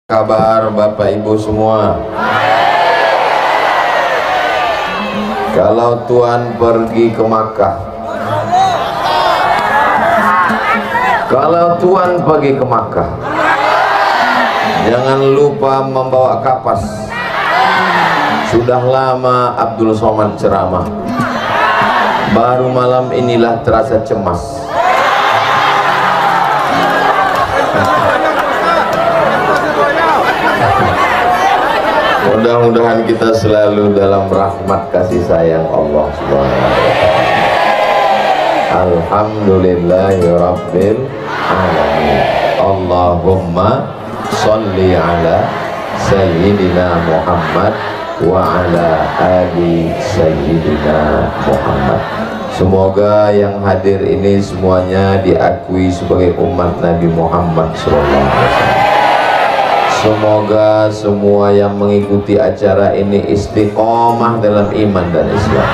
Kabar Bapak Ibu semua? Kalau Tuhan pergi ke Makkah, jangan lupa membawa kapas. Sudah lama Abdul Somad ceramah, baru malam inilah terasa cemas. Mudah-mudahan kita selalu dalam rahmat kasih sayang Allah Subhanahu wa ta'ala. Alhamdulillahirabbil alamin. Allahumma sholli ala sayyidina Muhammad wa ala ali sayyidina Muhammad. Semoga yang hadir ini semuanya diakui sebagai umat Nabi Muhammad sallallahu alaihi wasallam. Semoga semua yang mengikuti acara ini istiqomah dalam iman dan Islam,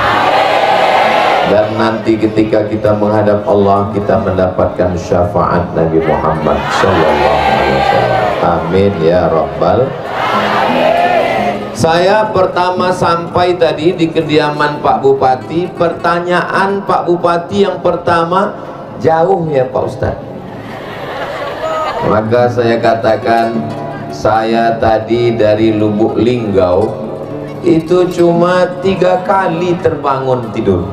dan nanti ketika kita menghadap Allah kita mendapatkan syafaat Nabi Muhammad sallallahu alaihi wasallam. Amin ya rabbal. Saya pertama sampai tadi di kediaman Pak Bupati. Pertanyaan Pak Bupati yang pertama, jauh ya Pak Ustadz? Maka saya katakan, saya tadi dari Lubuk Linggau itu cuma 3 kali terbangun tidur.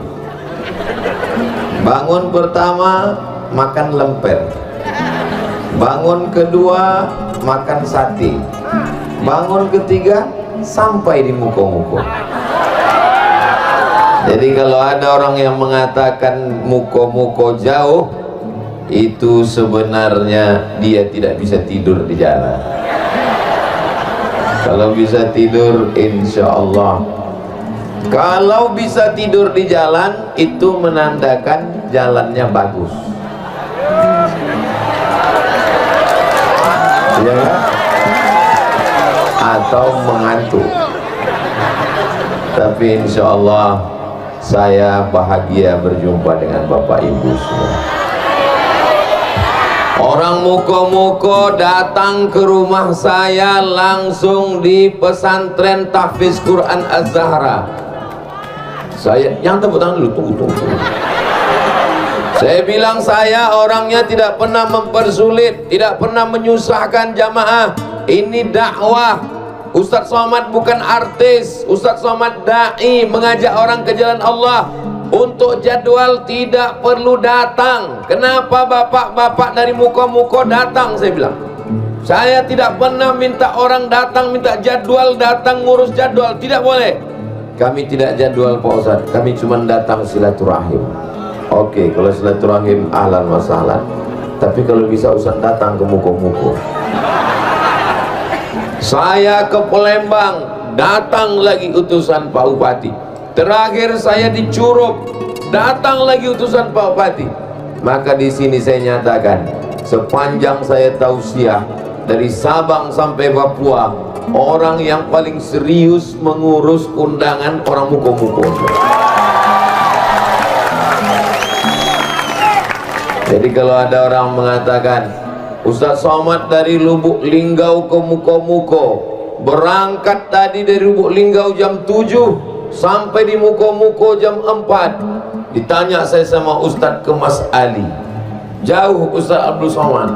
Bangun pertama makan lemper, bangun kedua makan sate, bangun ketiga sampai di Muko-Muko. Jadi kalau ada orang yang mengatakan Muko-Muko jauh, itu sebenarnya dia tidak bisa tidur di jalan. Kalau bisa tidur, insya Allah. Kalau bisa tidur di jalan, itu menandakan jalannya bagus. Ya, atau mengantuk. Tapi insya Allah saya bahagia berjumpa dengan Bapak Ibu semua. Orang Muko-Muko datang ke rumah saya langsung di pesantren Tahfiz Quran Az-Zahra. Saya, yang tepuk tangan dulu, tunggu. Saya bilang saya orangnya tidak pernah mempersulit, tidak pernah menyusahkan jamaah. Ini dakwah. Ustadz Somad bukan artis, Ustadz Somad da'i, mengajak orang ke jalan Allah. Untuk jadwal tidak perlu datang. Kenapa bapak-bapak dari Muko-Muko datang? Saya bilang, saya tidak pernah minta orang datang, minta jadwal, datang ngurus jadwal, tidak boleh. Kami tidak jadwal Pak Ustadz, kami cuma datang silaturahim. Oke, kalau silaturahim ahlan wa sahlan. Tapi kalau bisa Ustadz datang ke Muko-Muko. Saya ke Palembang, datang lagi utusan Pak Bupati. Terakhir saya di Curup, datang lagi utusan Pak Bupati. Maka di sini saya nyatakan, sepanjang saya tausiah dari Sabang sampai Papua, orang yang paling serius mengurus undangan orang Muko-Muko. Jadi kalau ada orang mengatakan Ustadz Somad dari Lubuk Linggau ke Muko-Muko, berangkat tadi dari Lubuk Linggau jam 7 sampai di Muko-Muko jam 4. Ditanya saya sama Ustadz ke Mas Ali, jauh Ustadz Abdul Somad.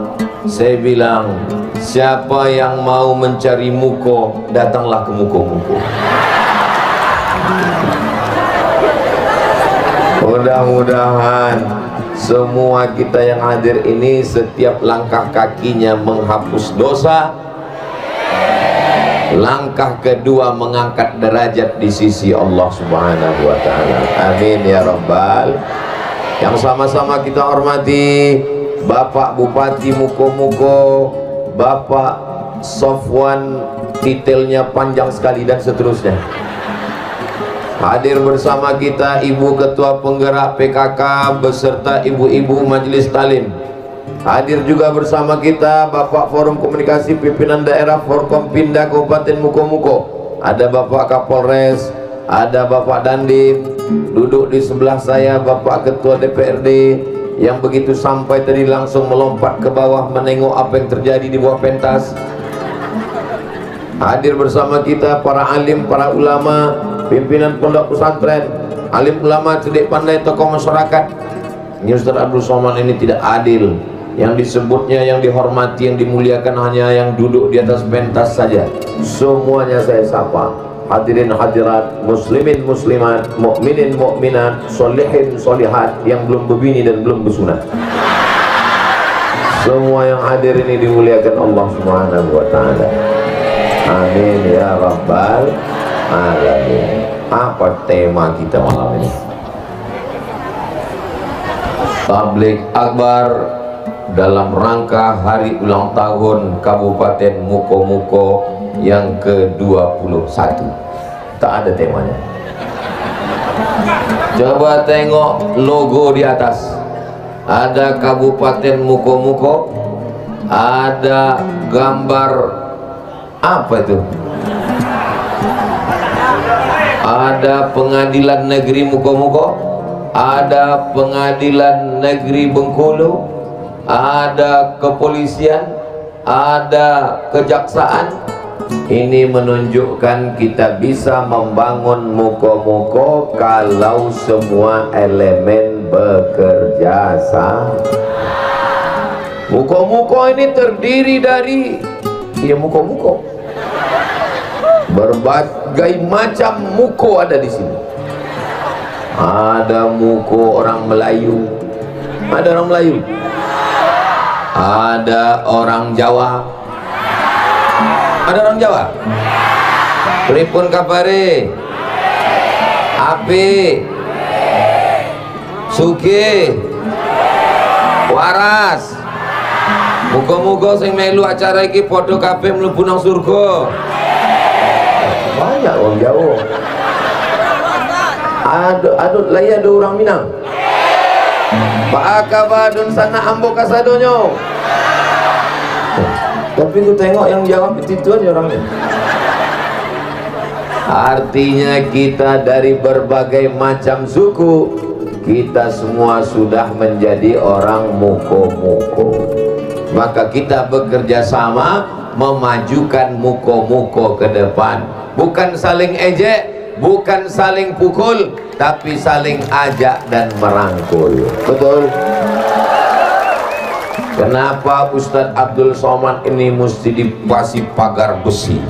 Saya bilang, siapa yang mau mencari Muko, datanglah ke Muko-Muko. Mudah-mudahan semua kita yang hadir ini setiap langkah kakinya menghapus dosa, langkah kedua mengangkat derajat di sisi Allah Subhanahu wa ta'ala. Amin ya rabbal. Yang sama-sama kita hormati Bapak Bupati Muko-Muko, Bapak Sofwan, titelnya panjang sekali dan seterusnya. Hadir bersama kita Ibu Ketua Penggerak PKK beserta ibu-ibu Majelis Talim. Hadir juga bersama kita Bapak Forum Komunikasi Pimpinan Daerah Forkompinda Kabupaten Muko-Muko. Ada Bapak Kapolres, ada Bapak Dandim, duduk di sebelah saya Bapak Ketua DPRD, yang begitu sampai tadi langsung melompat ke bawah menengok apa yang terjadi di bawah pentas. Hadir bersama kita para alim, para ulama, pimpinan pondok pesantren, alim ulama, cerdik pandai, tokoh masyarakat. Ini Ustaz Abdul Somad ini tidak adil. Yang disebutnya, yang dihormati, yang dimuliakan hanya yang duduk di atas pentas saja. Semuanya saya sapa. Hadirin hadirat, muslimin muslimat, mukminin mukminat, solihin solihat yang belum berbini dan belum bersunat. Semua yang hadir ini dimuliakan Allah Subhanahu wa taala. Amin ya rabbal alamin. Apa tema kita malam ini? Tabligh Akbar dalam rangka hari ulang tahun Kabupaten Muko-Muko yang ke-21. Tak ada temanya. Coba tengok logo di atas. Ada Kabupaten Muko-Muko, ada gambar apa itu? Ada Pengadilan Negeri Muko-Muko, ada Pengadilan Negeri Bengkulu, ada kepolisian, ada kejaksaan. Ini menunjukkan kita bisa membangun Muko-Muko kalau semua elemen bekerja sama. Muko-Muko ini terdiri dari Muko-Muko. Berbagai macam muko ada di sini. Ada muko orang Melayu, ada orang Melayu, ada orang Jawa, ada orang Jawa. Pripun kabare? Api, Suki, waras. Muga-muga sing melu acara iki padha kabeh mlebu nang surga. Banyak orang Jawa. Adut laya ada orang Minang. Pak Akabadun sana ambo kasadonyo. Tapi ku tengok yang jawab itu aja orangnya. Artinya kita dari berbagai macam suku, kita semua sudah menjadi orang Muko-Muko. Maka kita bekerja sama memajukan Muko-Muko ke depan. Bukan saling ejek, bukan saling pukul, tapi saling ajak dan merangkul. Betul? Kenapa Ustadz Abdul Somad ini mesti dipasih pagar besi?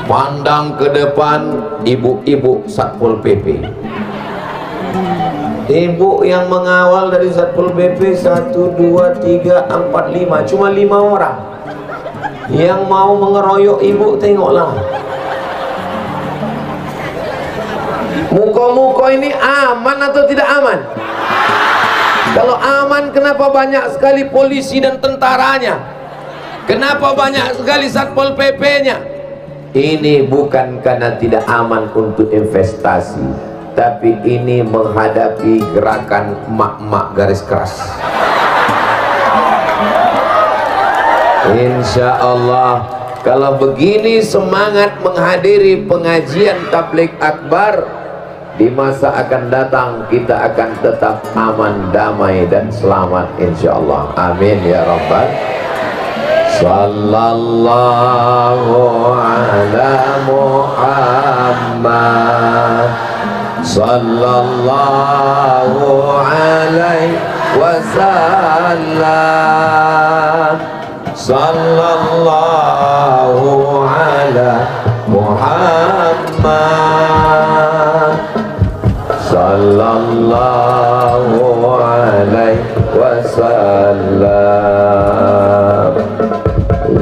Pandang ke depan ibu-ibu Satpol PP. Ibu yang mengawal dari Satpol PP 1, 2, 3, 4, 5. Cuma 5 orang. Yang mau mengeroyok ibu, tengoklah. Muko-muko ini aman atau tidak aman? Kalau aman, kenapa banyak sekali polisi dan tentaranya? Kenapa banyak sekali Satpol PP-nya? Ini bukan karena tidak aman untuk investasi, tapi ini menghadapi gerakan emak-emak garis keras. Insya Allah, kalau begini semangat menghadiri pengajian Tabligh Akbar, di masa akan datang kita akan tetap aman, damai dan selamat insya Allah. Amin ya rabbal. Sallallahu ala Muhammad, sallallahu alaihi wasallam, sallallahu ala Muhammad, sallallahu alaihi wasallam.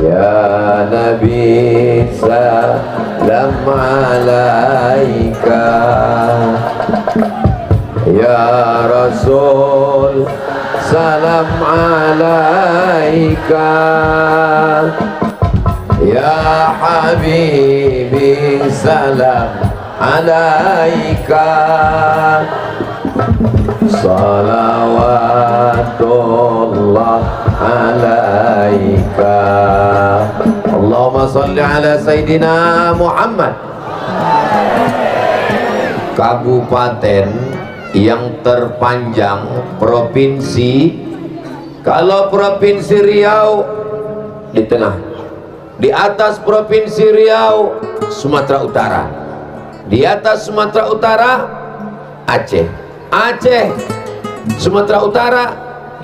Ya Nabi salam alaika, ya Rasul salam alaika, ya Habibi salam alaika, salawatullah alaika. Allahumma salli ala Sayyidina Muhammad. Kabupaten yang terpanjang provinsi, kalau provinsi Riau di tengah, Di atas Provinsi Riau, Sumatera Utara. Di atas Sumatera Utara, Aceh. Aceh, Sumatera Utara,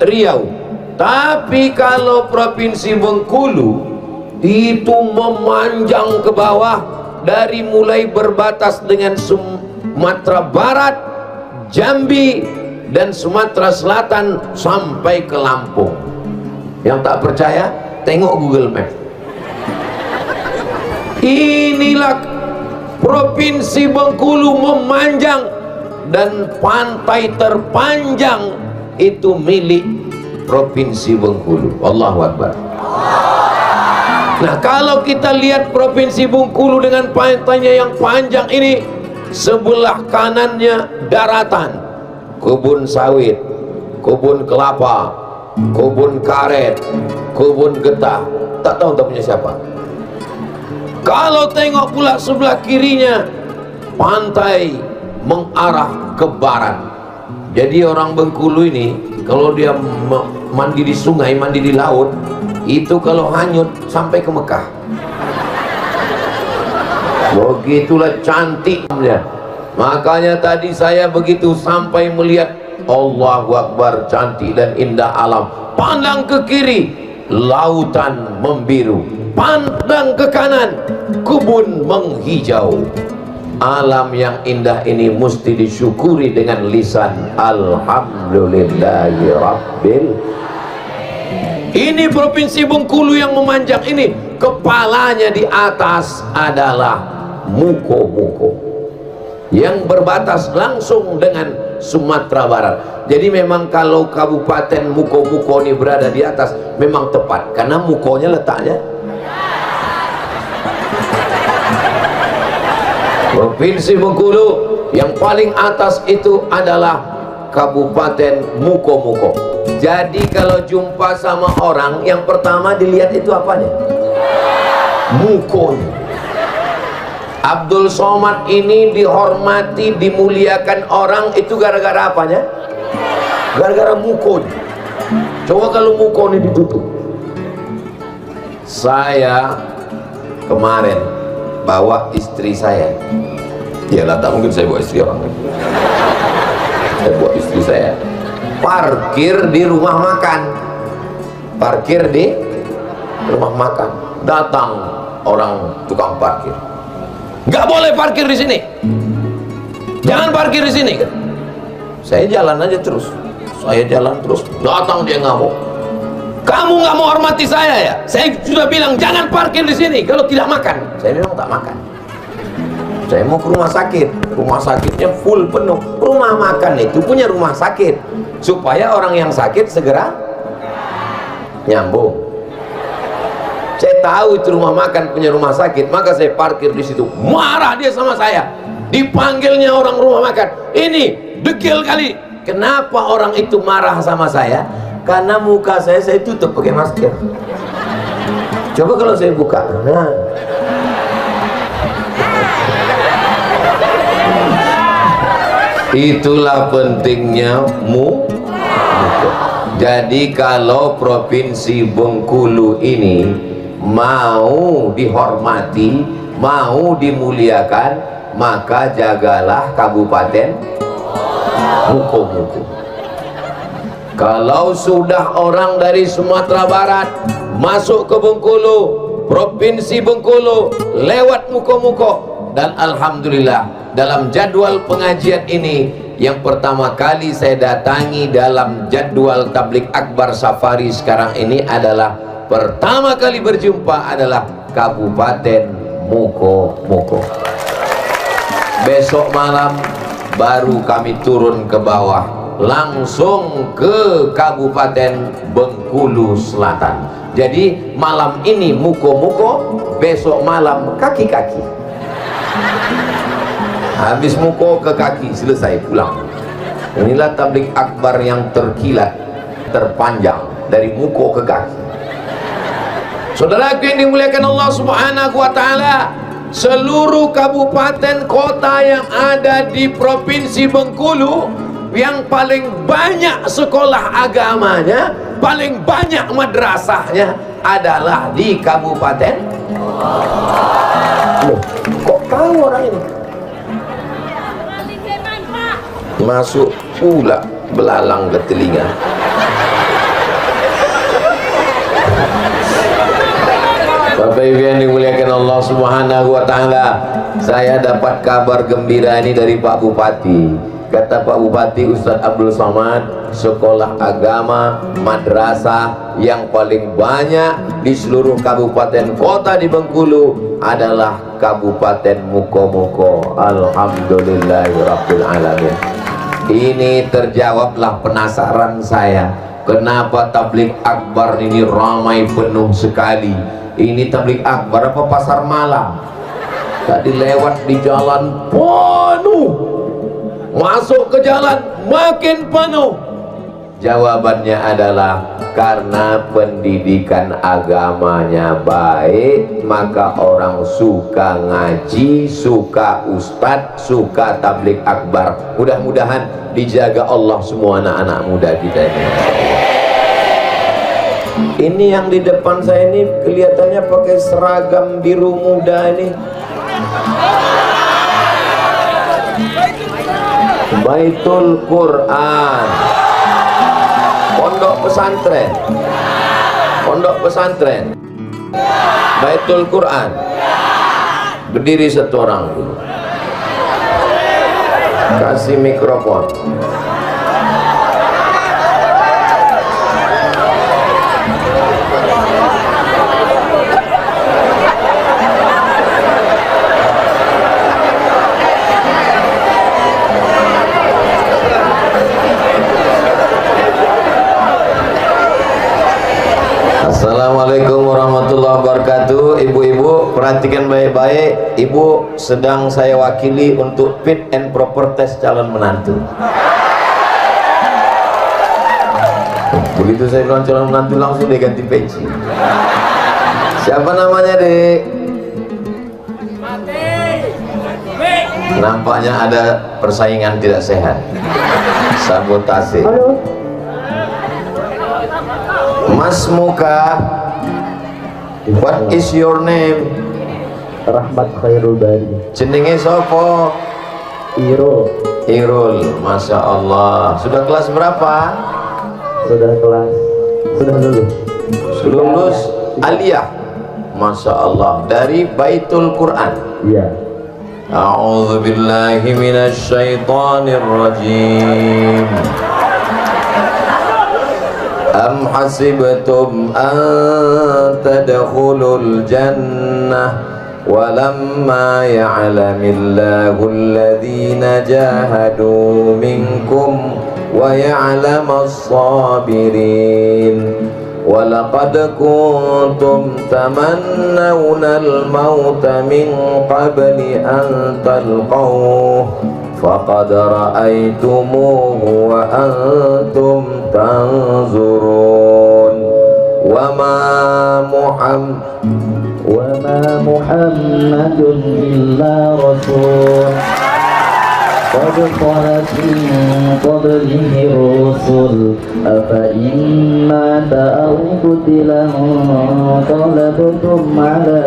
Riau. Tapi kalau Provinsi Bengkulu itu memanjang ke bawah, dari mulai berbatas dengan Sumatera Barat, Jambi, dan Sumatera Selatan sampai ke Lampung. Yang tak percaya, tengok Google Map. Inilah Provinsi Bengkulu memanjang, dan pantai terpanjang itu milik Provinsi Bengkulu. Allahu Akbar. Nah, kalau kita lihat Provinsi Bengkulu dengan pantainya yang panjang ini, sebelah kanannya daratan, kebun sawit, kebun kelapa, kebun karet, kebun getah. Tak tahu tak punya siapa. Kalau tengok pula sebelah kirinya, pantai mengarah ke barat. Jadi orang Bengkulu ini kalau dia mandi di sungai, mandi di laut, itu kalau hanyut sampai ke Mekah. Begitulah cantiknya. Makanya tadi saya begitu sampai melihat, Allahu Akbar, cantik dan indah alam. Pandang ke kiri, lautan membiru. Pandang ke kanan, kebun menghijau. Alam yang indah ini mesti disyukuri dengan lisan alhamdulillahi rabbil. Ini Provinsi Bengkulu yang memanjang ini, kepalanya di atas adalah Muko-Muko yang berbatas langsung dengan Sumatera Barat. Jadi memang kalau Kabupaten Muko-Muko ini berada di atas, memang tepat karena Mukonya letaknya. Provinsi Bengkulu yang paling atas itu adalah Kabupaten Muko-Muko. Jadi kalau jumpa sama orang, yang pertama dilihat itu apanya? Mukonya. Abdul Somad ini dihormati, dimuliakan orang itu gara-gara apanya? Gara-gara mukonya. Coba kalau muko ini ditutup. Saya kemarin bawa istri saya. Iyalah, tak mungkin saya bawa istri orang. Saya bawa istri saya parkir di rumah makan. Parkir di rumah makan. Datang orang tukang parkir. Nggak boleh parkir di sini. Jangan parkir di sini. Saya jalan aja terus. Saya jalan terus. Datang dia ngamuk. Kamu nggak mau hormati saya ya? Saya sudah bilang jangan parkir di sini kalau tidak makan. Saya memang tak makan. Saya mau ke rumah sakit. Rumah sakitnya full penuh. Rumah makan itu punya rumah sakit supaya orang yang sakit segera nyambung. Saya tahu itu rumah makan punya rumah sakit, maka saya parkir di situ. Marah dia sama saya. Dipanggilnya orang rumah makan. Ini degil kali. Kenapa orang itu marah sama saya? Karena muka saya tutup pakai masker. Coba kalau saya buka. Nah. Itulah pentingnya muko. Jadi kalau Provinsi Bengkulu ini mau dihormati, mau dimuliakan, maka jagalah Kabupaten Muko-Muko. Kalau sudah orang dari Sumatera Barat masuk ke Bengkulu, Provinsi Bengkulu, lewat Muko-Muko, dan alhamdulillah dalam jadwal pengajian ini yang pertama kali saya datangi dalam jadwal tablik akbar safari sekarang ini adalah pertama kali berjumpa adalah Kabupaten Muko-Muko. Besok malam baru kami turun ke bawah langsung ke Kabupaten Bengkulu Selatan. Jadi malam ini Muko-Muko, besok malam kaki-kaki. Habis Muko ke kaki, selesai pulang. Inilah tablik akbar yang terkilat, terpanjang dari Muko ke kaki. Saudaraku yang dimuliakan Allah Subhanahu wa taala, seluruh kabupaten kota yang ada di Provinsi Bengkulu yang paling banyak sekolah agamanya, paling banyak madrasahnya adalah di Kabupaten Loh, kok tahu orang ini? Masuk pula belalang ke telinga. Bapak Ibu yang dimuliakan Allah Subhanahu wa Ta'ala, saya dapat kabar gembira ini dari Pak Bupati. Kata Pak Bupati Ustadz Abdul Somad, sekolah agama madrasah yang paling banyak di seluruh kabupaten kota di Bengkulu adalah Kabupaten Mukomuko. Alhamdulillahirabbil alamin. Ini terjawablah penasaran saya, kenapa tabligh akbar ini ramai penuh sekali. Ini tabligh akbar apa pasar malam? Tadi lewat di jalan penuh, masuk ke jalan makin penuh. Jawabannya adalah karena pendidikan agamanya baik, maka orang suka ngaji, suka ustadz, suka tabligh akbar. Mudah-mudahan dijaga Allah semua anak-anak muda kita ini. Ini yang di depan saya ini kelihatannya pakai seragam biru muda ini. Baitul Quran, pondok pesantren, Baitul Quran. Berdiri satu orang dulu, kasih mikrofon. Assalamualaikum warahmatullahi wabarakatuh. Ibu-ibu perhatikan baik-baik, ibu sedang saya wakili untuk fit and proper test calon menantu. Begitu saya bilang calon menantu langsung dia ganti peci. Siapa namanya, Dek? Nampaknya ada persaingan tidak sehat, sabotase. Mas Muka, what is your name? Rahmat Khairul Bari. Jenenge sopo? Irul, Masya Allah. Sudah kelas berapa? Sudah lulus. Lulus aliyah, Masya Allah. Dari Baitul Quran. Iya. A'udzu billahi minasy syaithanir rajim. Am hasibtum an tadkhulul jannah walamma ya'lamillahu alladhina jahadu minkum wa ya'lamas sabirin. Walaqad kuntum tamannawna al-mauta min qabli an talqawhu faqad ra'aytumuhu wa antum tanzurun. Wa ma Muhammadun illa rasul qad khalat min qablihi rusul afa in mata aw qutila qalabtum ala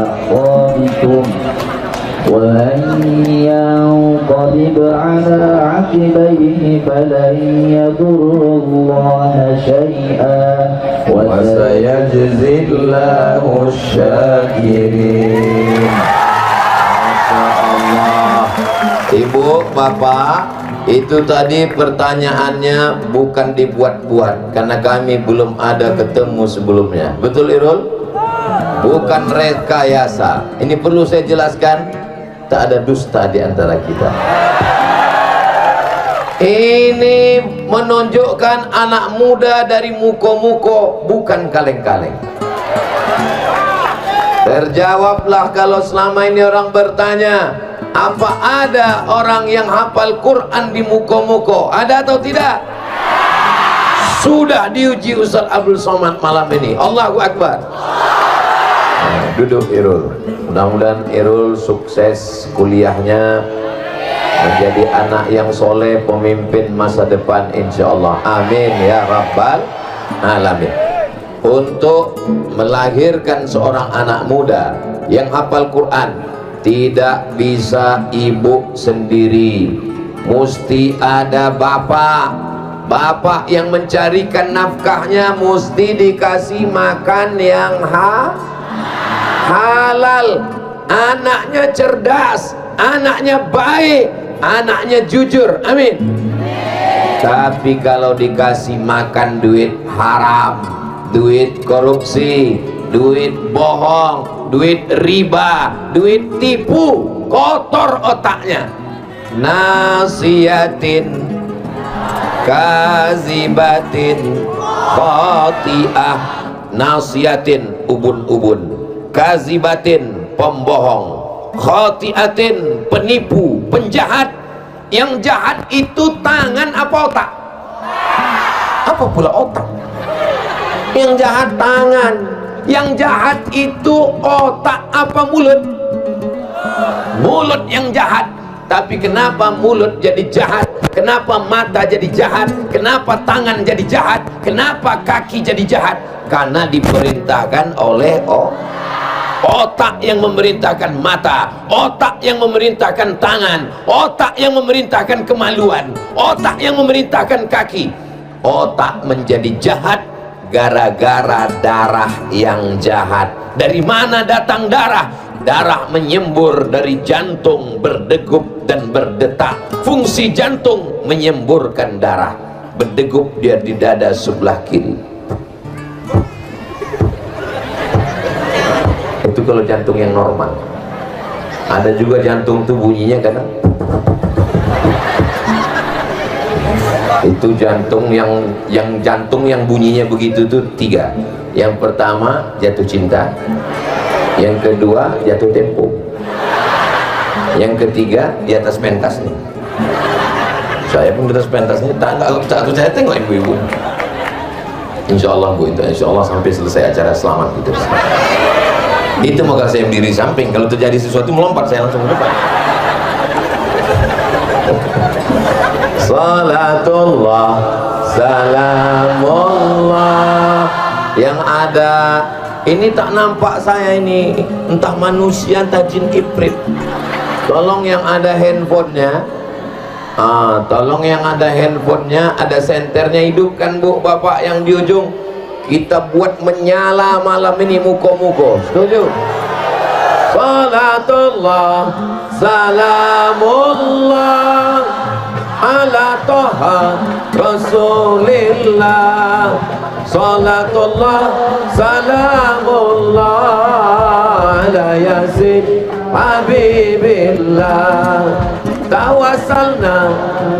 aqabikum وَمَنْ يَنْقَلِبْ عَلَى عَقِبَيْهِ فَلَنْ يَضُرَّ اللَّهَ شَيْئًا وَسَيَجْزِي اللَّهُ الشَّاكِرِينَ. Masya Allah. Ibu, Bapak, itu tadi pertanyaannya bukan dibuat-buat karena kami belum ada ketemu sebelumnya. Betul, Irul? Bukan rekayasa. Ini perlu saya jelaskan, tak ada dusta di antara kita. Ini menunjukkan anak muda dari muko-muko, bukan kaleng-kaleng. Terjawablah kalau selama ini orang bertanya, apa ada orang yang hafal Quran di muko-muko? Ada atau tidak? Sudah diuji Ustadz Abdul Somad malam ini. Allahu Akbar. Duduk Irul. Mudah-mudahan Irul sukses kuliahnya, menjadi anak yang soleh, pemimpin masa depan insya Allah. Amin ya rabbal alamin. untuk melahirkan seorang anak muda yang hafal Quran. Tidak bisa ibu sendiri, mesti ada bapak yang mencarikan nafkahnya, mesti dikasih makan yang halal. Anaknya cerdas, anaknya baik, anaknya jujur, amin. Tapi kalau dikasih makan duit haram, duit korupsi, duit bohong, duit riba, duit tipu, kotor otaknya. Nasiyatin kazibatin khati'ah. Nasiyatin ubun-ubun, kazibatin pembohong, khati'atin penipu, penjahat. Yang jahat itu tangan apa otak? Apa pula otak? Yang jahat tangan, yang jahat itu otak apa mulut? Mulut yang jahat. Tapi kenapa mulut jadi jahat? Kenapa mata jadi jahat? Kenapa tangan jadi jahat? Kenapa kaki jadi jahat? Karena diperintahkan oleh otak yang memerintahkan mata, otak yang memerintahkan tangan, otak yang memerintahkan kemaluan, otak yang memerintahkan kaki. Otak menjadi jahat gara-gara darah yang jahat. Dari mana datang darah? Darah menyembur dari jantung, berdegup dan berdetak. Fungsi jantung menyemburkan darah, berdegup dia di dada sebelah kiri. Itu kalau jantung yang normal. Ada juga jantung tuh bunyinya kadang. Itu jantung yang bunyinya begitu tuh 3. Yang pertama jatuh cinta, yang kedua jatuh tempo, yang ketiga di atas pentas nih. Saya pun di atas pentas nih, saya tengok ibu-ibu. Insya Allah Bu, itu insya Allah sampai selesai acara selamat gitu. Itu maka saya berdiri samping, kalau terjadi sesuatu melompat saya langsung ke depan. Salatullah salamullah. Yang ada ini tak nampak saya ini, entah manusia entah jin ifrit. Tolong yang ada handphonenya, tolong yang ada handphonenya, ada senternya hidupkan Bu, Bapak yang di ujung. Kita buat menyala malam ini muko-muko. Setuju? Salatullah salamullah ala toha rasulillah. Salatullah salamullah ala yasin habibillah. Tawassalna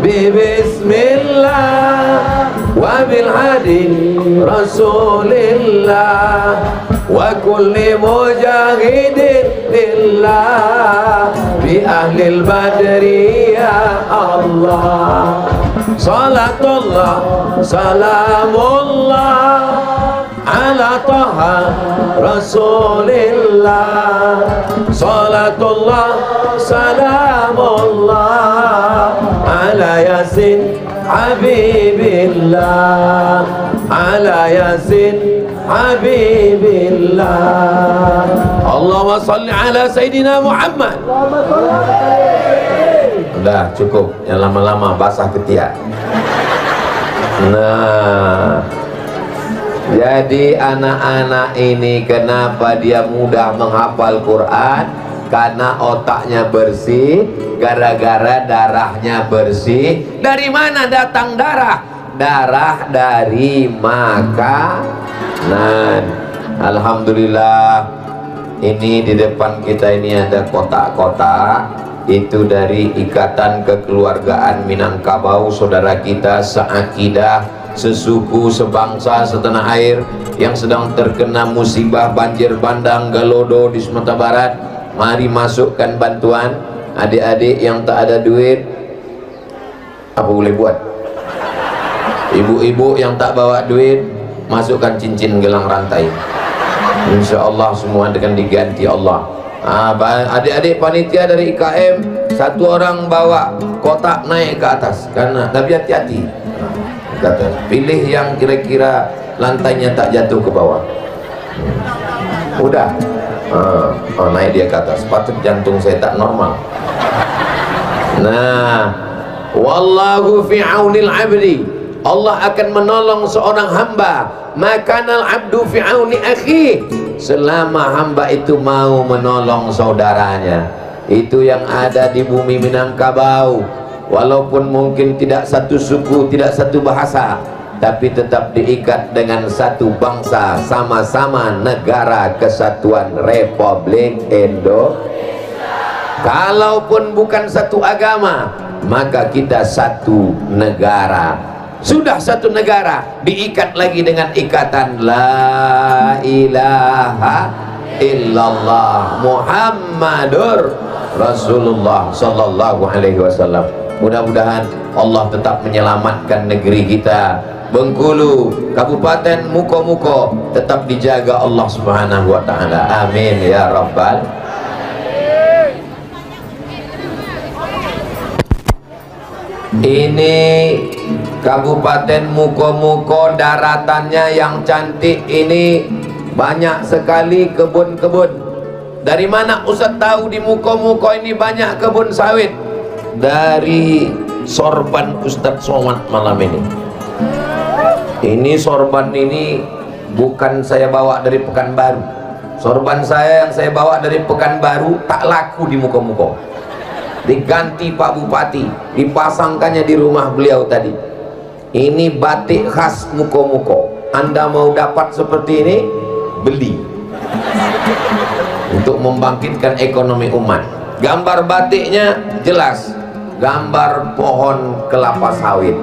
bismillah wa bil hadi rasulillah wa kulli mujahidin billah bi ahlil badri ya Allah. Salatullah salamullah ala taha rasulillah. Salatullah salamullah ala yasin habibillah, ala yasin habibillah. Allahumma salli ala Sayyidina Muhammad. Udah cukup, yang lama-lama basah ketiak. Nah, jadi anak-anak ini kenapa dia mudah menghafal Quran? Karena otaknya bersih, gara-gara darahnya bersih. Dari mana datang darah? Darah dari makanan. Alhamdulillah, ini di depan kita ini ada kotak-kotak. Itu dari Ikatan Kekeluargaan Minangkabau, saudara kita seakidah, sesuku, sebangsa, setanah air yang sedang terkena musibah banjir bandang Galodo di Sumatera Barat. Mari masukkan bantuan. Adik-adik yang tak ada duit, apa boleh buat? Ibu-ibu yang tak bawa duit, masukkan cincin gelang rantai. Insya Allah semua akan diganti Allah. Adik-adik panitia dari IKM Satu orang bawa kotak naik ke atas, karena Nabi hati-hati, kata pilih yang kira-kira lantainya tak jatuh ke bawah. Udah, naik dia ke atas, patut jantung saya tak normal. Nah, wallahu fi aunil abdi, Allah akan menolong seorang hamba. Makanal abdu fi auni akhi, selama hamba itu mau menolong saudaranya. Itu yang ada di bumi Minangkabau, walaupun mungkin tidak satu suku, tidak satu bahasa, tapi tetap diikat dengan satu bangsa, sama-sama negara kesatuan Republik Indonesia. Kalaupun bukan satu agama, maka kita satu negara. Sudah satu negara, diikat lagi dengan ikatan la ilaha illallah Muhammadur Rasulullah sallallahu alaihi wasallam. Mudah-mudahan Allah tetap menyelamatkan negeri kita Bengkulu, Kabupaten Muko-Muko tetap dijaga Allah Subhanahu wa taala. Amin ya rabbal. Ini Kabupaten Muko-Muko, daratannya yang cantik ini, banyak sekali kebun-kebun. Dari mana Ustaz tahu di Muko-Muko ini banyak kebun sawit? Dari sorban Ustaz Somad malam ini. Ini sorban ini bukan saya bawa dari Pekanbaru. Sorban saya yang saya bawa dari Pekanbaru tak laku di Muko-Muko. Diganti Pak Bupati, dipasangkannya di rumah beliau tadi. Ini batik khas Muko-Muko. Anda mau dapat seperti ini, beli untuk membangkitkan ekonomi umat. Gambar batiknya jelas, gambar pohon kelapa sawit.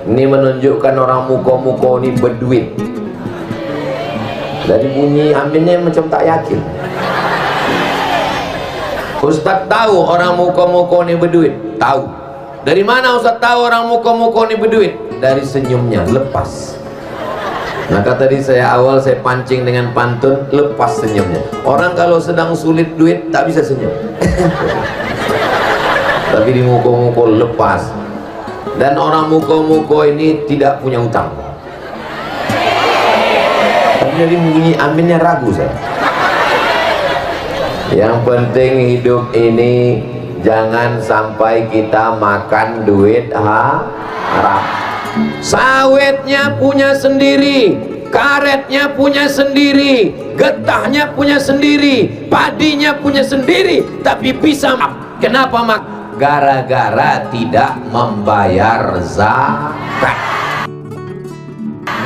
Ini menunjukkan orang Muko-Muko ini berduit. Dari bunyi aminnya macam tak yakin. Ustaz tahu orang Muko-Muko ini berduit? Tahu. Dari mana Ustaz tahu orang Muko-Muko ini berduit? Dari senyumnya, lepas. Maka tadi saya pancing dengan pantun, lepas senyumnya. Orang kalau sedang sulit duit tak bisa senyum. Tapi di Muko-Muko lepas. Dan orang Muko-Muko ini tidak punya utang. Tapi dari bunyi aminnya ragu saya. Yang penting hidup ini jangan sampai kita makan duit haram. Sawitnya punya sendiri, karetnya punya sendiri, getahnya punya sendiri, padinya punya sendiri, tapi bisa mak. Kenapa mak? Gara-gara tidak membayar zakat.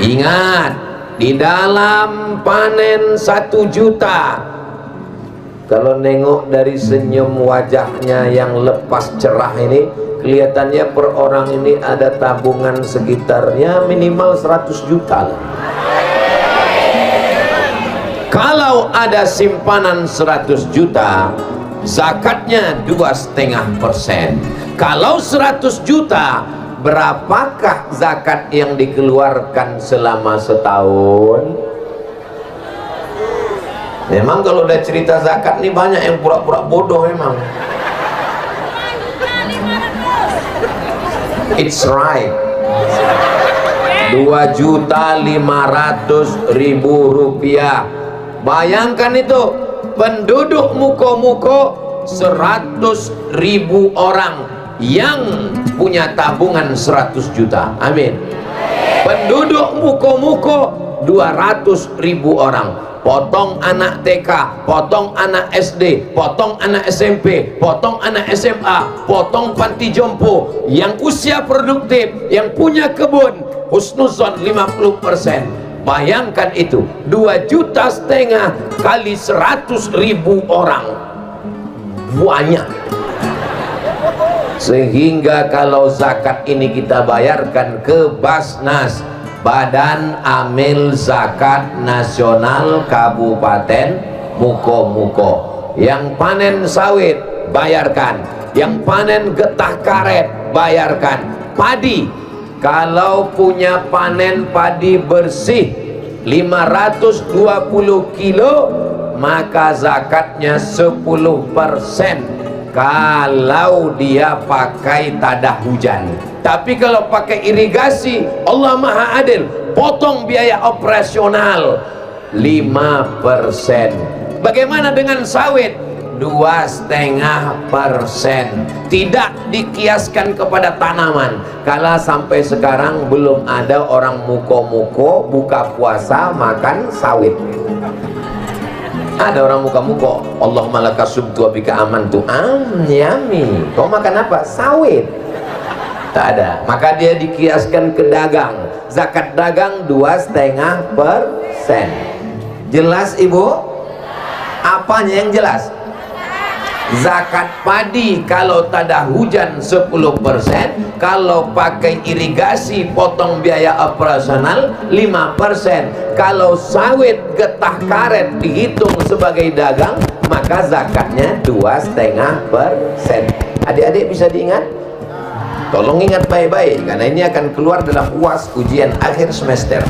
Ingat, di dalam panen 1 juta, kalau nengok dari senyum wajahnya yang lepas cerah ini, kelihatannya per orang ini ada tabungan sekitarnya minimal 100 juta lah. Kalau ada simpanan 100 juta, zakatnya 2,5%. Kalau 100 juta, berapakah zakat yang dikeluarkan selama setahun? Memang kalau udah cerita zakat nih banyak yang pura-pura bodoh memang. It's right. 2.500.000 rupiah. Bayangkan itu, penduduk Muko-Muko 100.000 orang yang punya tabungan 100 juta. Amin. Penduduk Muko-Muko 200.000 orang. Potong anak TK, potong anak SD, potong anak SMP, potong anak SMA, potong panti jompo, yang usia produktif, yang punya kebun, husnuzon 50%. Bayangkan itu, 2,5 juta kali 100.000 orang. Banyak. Sehingga kalau zakat ini kita bayarkan ke Basnas, Badan Amil Zakat Nasional Kabupaten Muko-Muko, yang panen sawit bayarkan, yang panen getah karet bayarkan, padi kalau punya panen padi bersih 520 kilo maka zakatnya 10%. kalau dia pakai tadah hujan. Tapi kalau pakai irigasi, Allah Maha Adil, potong biaya operasional 5%. Bagaimana dengan sawit? 2,5%. Tidak dikiaskan kepada tanaman. Kalau sampai sekarang belum ada orang muko-muko buka puasa makan sawit. Ada orang muka-muko, Allahumma laka subtu wa bika amantu. Yami. Kau makan apa? Sawit. Tak ada. Maka dia dikiaskan ke dagang. Zakat dagang 2,5%. Jelas Ibu? Apanya yang jelas? Zakat padi kalau tak ada hujan 10%, kalau pakai irigasi potong biaya operasional 5%. Kalau sawit getah karet dihitung sebagai dagang, maka zakatnya 2,5%. Adik-adik bisa diingat? Tolong ingat baik-baik, karena ini akan keluar dalam UAS ujian akhir semester.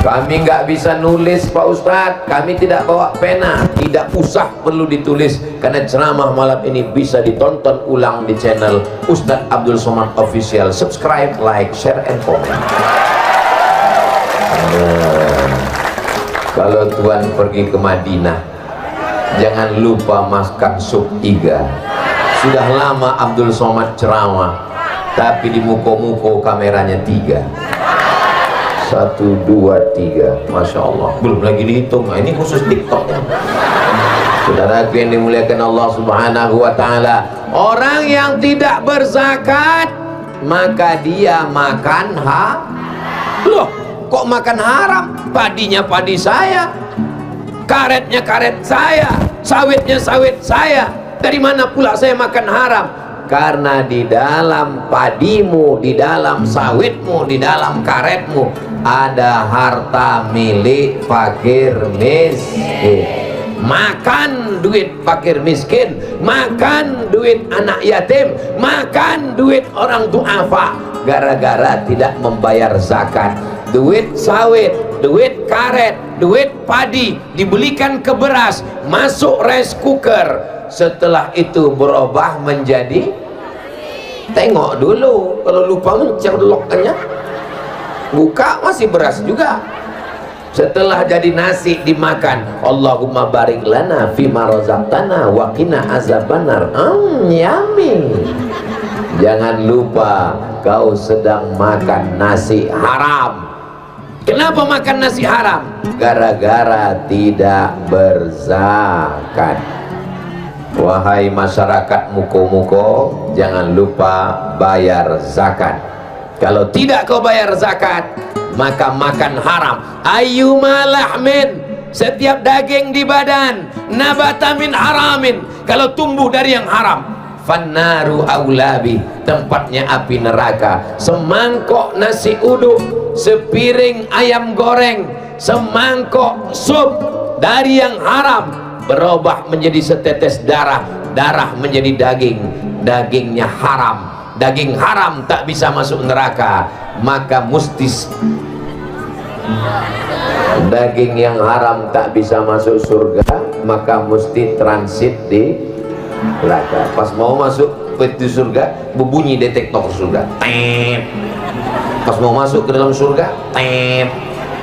Kami nggak bisa nulis Pak Ustadz, kami tidak bawa pena, tidak usah perlu ditulis, karena ceramah malam ini bisa ditonton ulang di channel Ustadz Abdul Somad Official. Subscribe, like, share, and comment. Kalau Tuhan pergi ke Madinah, jangan lupa makan sup iga. Sudah lama Abdul Somad ceramah, tapi di muko-muko kameranya 3. 1, 2, 3, Masya Allah, belum lagi dihitung. Nah, ini khusus TikTok ya. Saudaraku yang dimuliakan Allah Subhanahu wa Ta'ala, orang yang tidak berzakat maka dia makan loh, kok makan haram? Padinya padi saya, karetnya karet saya, sawitnya sawit saya. Dari mana pula saya makan haram? Karena di dalam padimu, di dalam sawitmu, di dalam karetmu ada harta milik fakir miskin. Makan duit fakir miskin, makan duit anak yatim, makan duit orang duafa, gara-gara tidak membayar zakat. Duit sawit, duit karet, duit padi dibelikan ke beras, masuk rice cooker. Setelah itu berubah menjadi, tengok dulu, kalau lupa mencolokkannya, buka masih beras juga. Setelah jadi nasi dimakan, Allahumma barik lana fima razaqtana wa qina azabannar. Yummy. Jangan lupa kau sedang makan nasi haram. Kenapa makan nasi haram? Gara-gara tidak berzakat. Wahai masyarakat muko-muko, jangan lupa bayar zakat. Kalau tidak kau bayar zakat, maka makan haram. Ayyuma lahmin, setiap daging di badan, nabata min haramin, kalau tumbuh dari yang haram, fannaru aulabi, tempatnya api neraka. Semangkok nasi uduk, sepiring ayam goreng, semangkok sup dari yang haram berubah menjadi setetes darah, darah menjadi daging, dagingnya haram. Daging haram tak bisa masuk neraka, maka mustis daging yang haram tak bisa masuk surga, maka mesti transit di neraka. Pas mau masuk pintu surga, berbunyi detektor surga, tep. Pas mau masuk ke dalam surga, tep.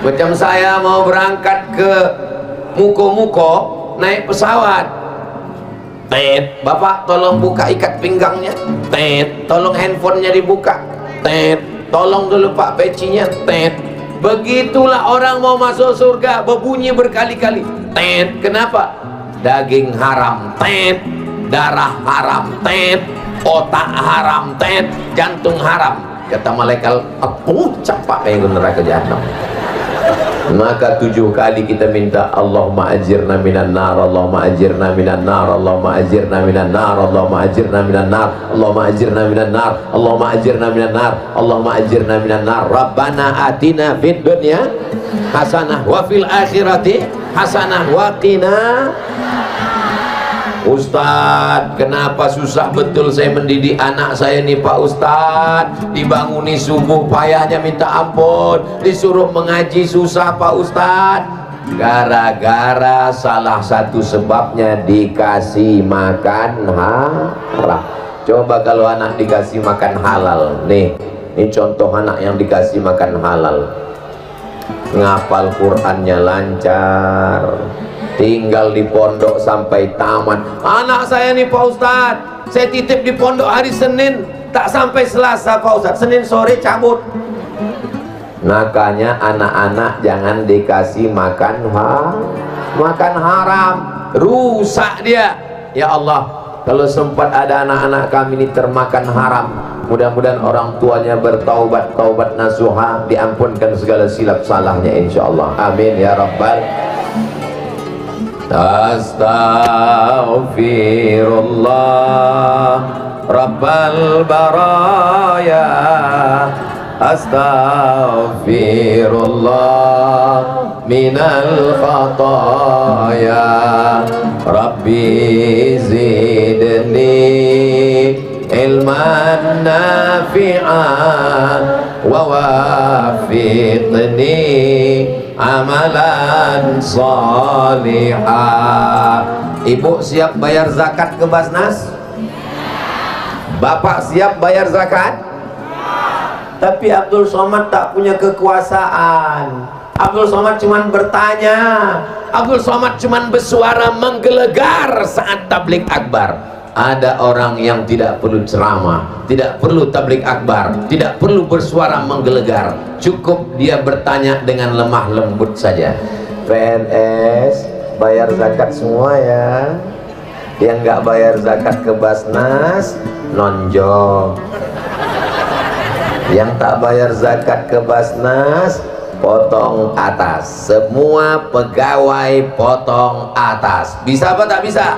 Macam saya mau berangkat ke muko-muko naik pesawat, tet, bapak tolong buka ikat pinggangnya, tet, tolong handphonenya dibuka, tet, tolong dulu pak pecinya, tet. Begitulah orang mau masuk surga, berbunyi berkali-kali, tet. Kenapa? Daging haram, tet, darah haram, tet, otak haram, tet, jantung haram. Kata malaikat, capak yang neraka jahanam. Maka 7 kali kita minta, Allahumma ajirna minan nar, Allahumma ajirna minan nar, Allahumma ajirna minan nar, Allahumma ajirna minan nar, Allahumma ajirna minan nar, Allahumma ajirna minan nar, Allahumma ajirna minan nar. Rabbana atina fid dunya hasanah wa fil akhirati hasanah wa qina. Ustadz, kenapa susah betul saya mendidik anak saya nih Pak Ustadz? Dibanguni subuh payahnya minta ampun, disuruh mengaji susah Pak Ustadz. Gara-gara salah satu sebabnya dikasih makan haram. Coba kalau anak dikasih makan halal, nih ini contoh anak yang dikasih makan halal, ngapal Qurannya lancar, tinggal di pondok sampai tamat. Anak saya nih Pak Ustadz, saya titip di pondok hari Senin, tak sampai Selasa Pak Ustadz, Senin sore cabut. Makanya anak-anak jangan dikasih makan haram, rusak dia. Ya Allah, kalau sempat ada anak-anak kami ini termakan haram, mudah-mudahan orang tuanya bertaubat, taubat nasuha, diampunkan segala silap salahnya insyaallah. Amin ya rabbal. Astaghfirullah rabbal baraya, astaghfirullah minal khataya, rabbi zidni ilman nafi'an wa wafiqni amalan salihah. Ibu siap bayar zakat ke Basnas? Bapak siap bayar zakat? Tapi Abdul Somad tak punya kekuasaan. Abdul Somad cuman bertanya, Abdul Somad cuman bersuara menggelegar saat tablik akbar. Ada orang yang tidak perlu ceramah, tidak perlu tablik akbar, tidak perlu bersuara menggelegar, cukup dia bertanya dengan lemah lembut saja. PNS bayar zakat semua ya, yang nggak bayar zakat ke Basnas nonjol, yang tak bayar zakat ke Basnas potong atas. Semua pegawai potong atas. Bisa apa tak bisa?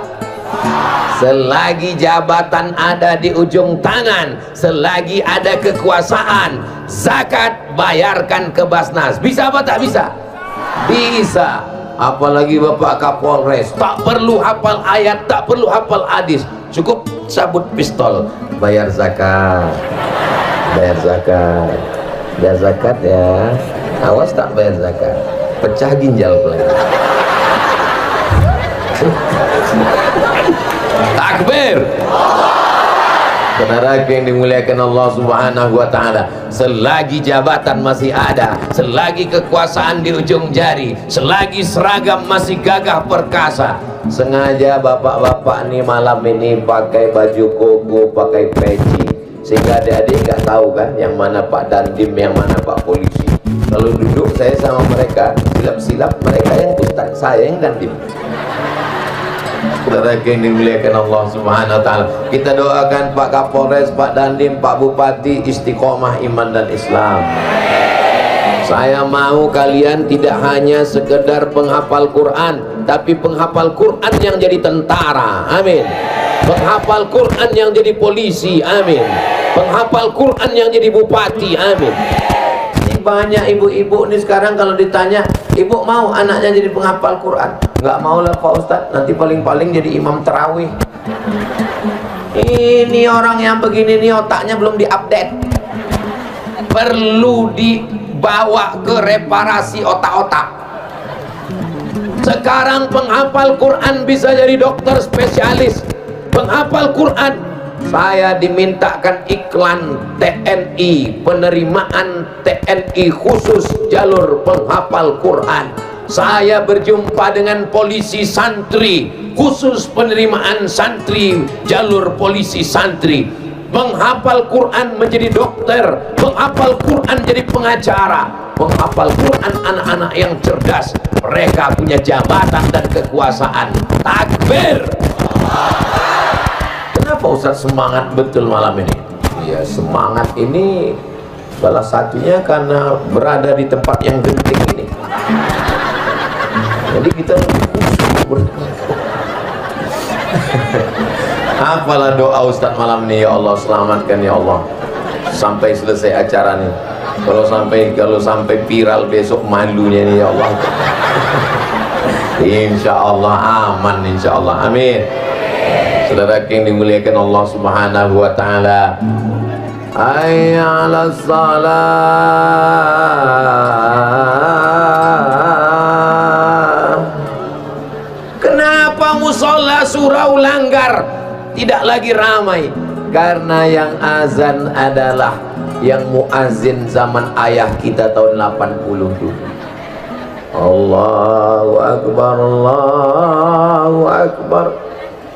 Selagi jabatan ada di ujung tangan, selagi ada kekuasaan, zakat bayarkan ke Basnas. Bisa apa tak bisa? Bisa. Apalagi Bapak Kapolres, tak perlu hafal ayat, tak perlu hafal hadis, cukup sabut pistol, bayar zakat. Bayar zakat, bayar zakat ya. Awas tak bayar zakat, pecah ginjal pelan. Takbir. Saudara yang dimuliakan Allah Subhanahu wa taala, selagi jabatan masih ada, selagi kekuasaan di ujung jari, selagi seragam masih gagah perkasa, sengaja bapak-bapak nih malam ini pakai baju koko, pakai peci, sehingga adik-adik nggak tahu kan yang mana Pak Dandim, yang mana Pak Polisi. Kalau duduk saya sama mereka, silap-silap mereka yang ustaz, saya yang Dandim. Saudara yang dimuliakan Allah Subhanahu wa taala, kita doakan Pak Kapolres, Pak Dandim, Pak Bupati istiqomah iman dan Islam. Saya mau kalian tidak hanya sekedar penghafal Quran, tapi penghafal Quran yang jadi tentara. Amin. Penghafal Quran yang jadi polisi. Amin. Penghafal Quran yang jadi bupati. Amin. Banyak ibu-ibu nih sekarang kalau ditanya, ibu mau anaknya jadi penghafal Quran? Nggak mau lah Pak Ustadz, nanti paling-paling jadi imam terawih. Ini orang yang begini nih otaknya belum diupdate, perlu dibawa ke reparasi otak-otak. Sekarang penghafal Quran bisa jadi dokter spesialis. Penghafal Quran, saya dimintakan iklan TNI, penerimaan TNI khusus jalur penghafal Quran. Saya berjumpa dengan polisi santri, khusus penerimaan santri, jalur polisi santri. Menghafal Quran menjadi dokter, menghafal Quran jadi pengacara, menghafal Quran anak-anak yang cerdas, mereka punya jabatan dan kekuasaan. Takbir. Kenapa Ustaz semangat betul malam ini? Ya semangat ini salah satunya karena berada di tempat yang genting ini. Jadi kita apalah doa Ustaz malam ini, ya Allah selamatkan ya Allah sampai selesai acara nih. Kalau sampai viral besok malunya nih ya Allah. Insya Allah aman, insya Allah, amin. Saudara yang dimuliakan Allah Subhanahu wa taala, hayya 'alas salat. Kenapa surau Langgar tidak lagi ramai? Karena yang azan adalah yang muazin zaman ayah kita tahun 80 dulu. Allahu Akbar, Allahu Akbar.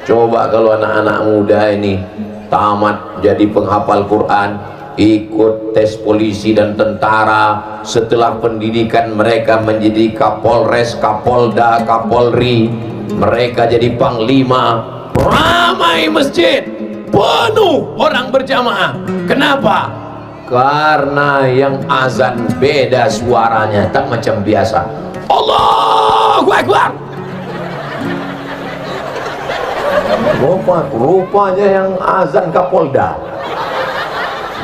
Coba kalau anak-anak muda ini tamat jadi penghafal Quran, ikut tes polisi dan tentara, setelah pendidikan mereka menjadi Kapolres, Kapolda, Kapolri, mereka jadi panglima, ramai masjid, penuh orang berjamaah. Kenapa? Karena yang azan beda suaranya, tak macam biasa. Allahu Akbar. Rupanya yang azan Kapolda,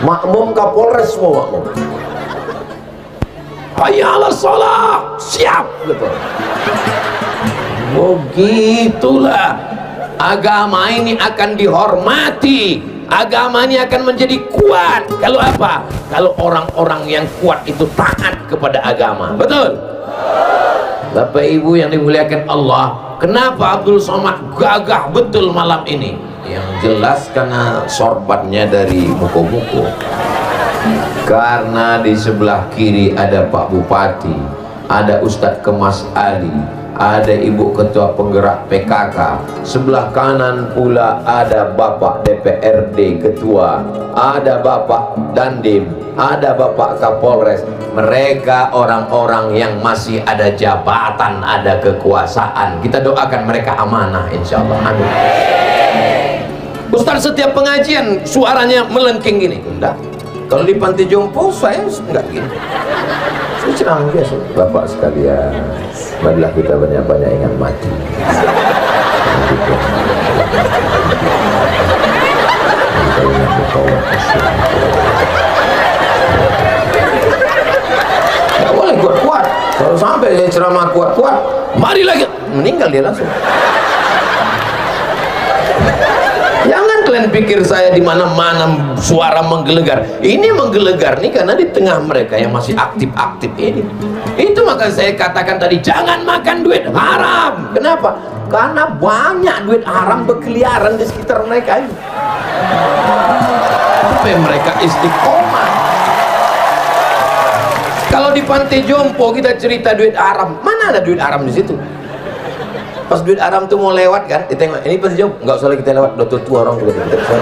makmum Kapolres, semua makmum. Hayya 'alas shalah, siap gitu. Begitulah agama ini akan dihormati, agama ini akan menjadi kuat. Kalau apa? Kalau orang-orang yang kuat itu taat kepada agama. Betul? Bapak Ibu yang dimuliakan Allah, kenapa Abdul Somad gagah betul malam ini? Yang jelas karena sorbatnya dari muko-muko. Karena di sebelah kiri ada Pak Bupati, ada Ustadz Kemas Ali, ada Ibu Ketua Penggerak PKK, sebelah kanan pula ada Bapak DPRD Ketua, ada Bapak Dandim, ada Bapak Kapolres. Mereka orang-orang yang masih ada jabatan, ada kekuasaan. Kita doakan mereka amanah insyaallah. Amin. Ustaz setiap pengajian suaranya melengking gini. Enggak. Kalau di panti jompo saya enggak gini. Saya ceramah biasa. Bapak sekalian, marilah kita banyak-banyak ingat mati. Nggak boleh kuat-kuat. Kalau sampai saya ceramah kuat-kuat, mari lagi meninggal dia langsung. Jangan kalian pikir saya di mana-mana suara menggelegar. Ini menggelegar nih karena di tengah mereka yang masih aktif-aktif ini. Itu maka saya katakan tadi, jangan makan duit haram. Kenapa? Karena banyak duit haram berkeliaran di sekitar mereka ini. Supaya mereka istiqomah. Kalau di pantai jompo kita cerita duit haram, mana ada duit haram di situ? Pas duit haram tuh mau lewat kan, ditengok ini pantai jompo, nggak usah lagi kita lewat, udah tua orang juga tidak bisa.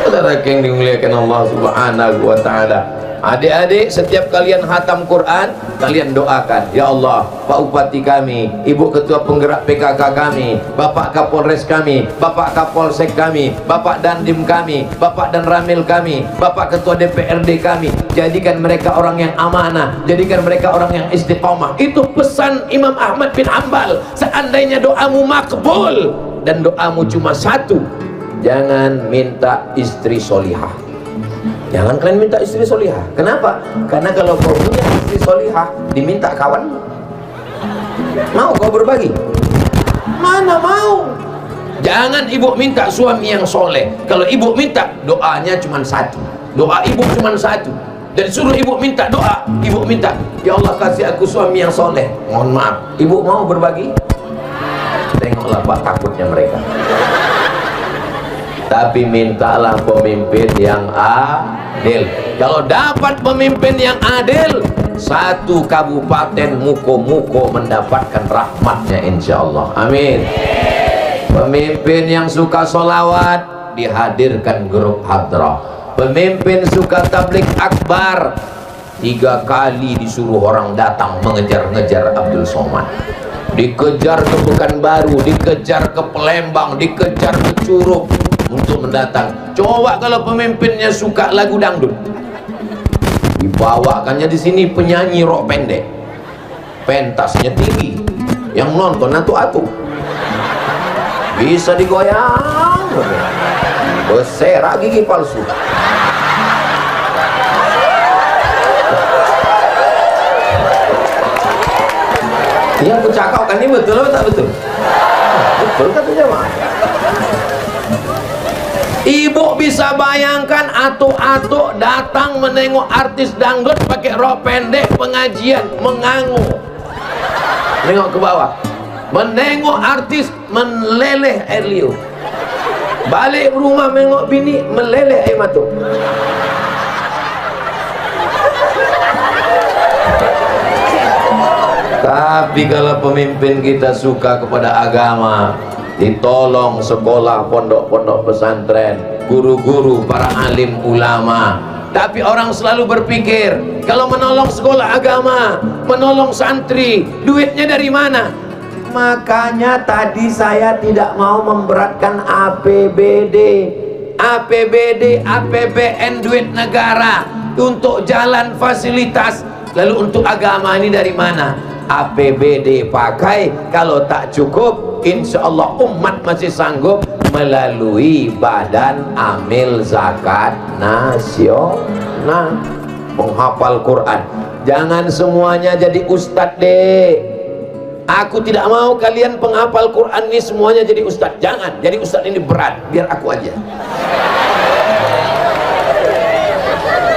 Saudara yang dimuliakan Allah Subhanahu wa Ta'ala, adik-adik, setiap kalian khatam Quran, kalian doakan, ya Allah, Pak Bupati kami, Ibu Ketua Penggerak PKK kami, Bapak Kapolres kami, Bapak Kapolsek kami, Bapak Dandim kami, Bapak dan Ramil kami, Bapak Ketua DPRD kami, jadikan mereka orang yang amanah, jadikan mereka orang yang istiqomah. Itu pesan Imam Ahmad bin Hanbal. Seandainya doamu makbul dan doamu cuma satu, jangan minta istri solihah. Jangan kalian minta istri solihah. Kenapa? Karena kalau kau punya istri solihah, diminta kawan, mau kau berbagi? Mana mau? Jangan ibu minta suami yang soleh. Kalau ibu minta, doanya cuma satu. Doa ibu cuma satu. Dan suruh ibu minta doa, ibu minta, ya Allah kasih aku suami yang soleh. Mohon maaf, ibu mau berbagi? Tengoklah Pak, takutnya mereka. Tapi mintalah pemimpin yang adil. Kalau dapat pemimpin yang adil, satu kabupaten muko-muko mendapatkan rahmatnya insya Allah. Amin. Pemimpin yang suka sholawat, dihadirkan grup hadrah. Pemimpin suka tablik akbar, 3 kali disuruh orang datang mengejar-ngejar Abdul Somad. Dikejar ke Pekanbaru, dikejar ke Palembang, dikejar ke Curug untuk mendatang. Coba kalau pemimpinnya suka lagu dangdut, dibawakannya di sini penyanyi rok pendek, pentasnya tinggi, yang nonton atu-atu, bisa digoyang, berserak gigi palsu. Yang aku cakap kan ini betul atau tak betul? Betul kata jemaah. Ibu bisa bayangkan atuk-atuk datang menengok artis dangdut pakai rok pendek pengajian, mengangu, nengok ke bawah. menengok artis meleleh air liur, balik rumah menengok bini meleleh air mata. Tapi kalau pemimpin kita suka kepada agama, ditolong sekolah, pondok-pondok pesantren, guru-guru, para alim ulama. Tapi orang selalu berpikir, kalau menolong sekolah agama, menolong santri, duitnya dari mana? Makanya tadi saya tidak mau memberatkan APBD, APBN duit negara untuk jalan fasilitas. Lalu untuk agama ini dari mana? APBD pakai, kalau tak cukup insya Allah umat masih sanggup melalui Badan Amil Zakat Nasional. Penghafal Quran, jangan semuanya jadi ustadz deh. Aku tidak mau kalian penghafal Quran ini semuanya jadi ustadz. Jangan, jadi ustadz ini berat, biar aku aja.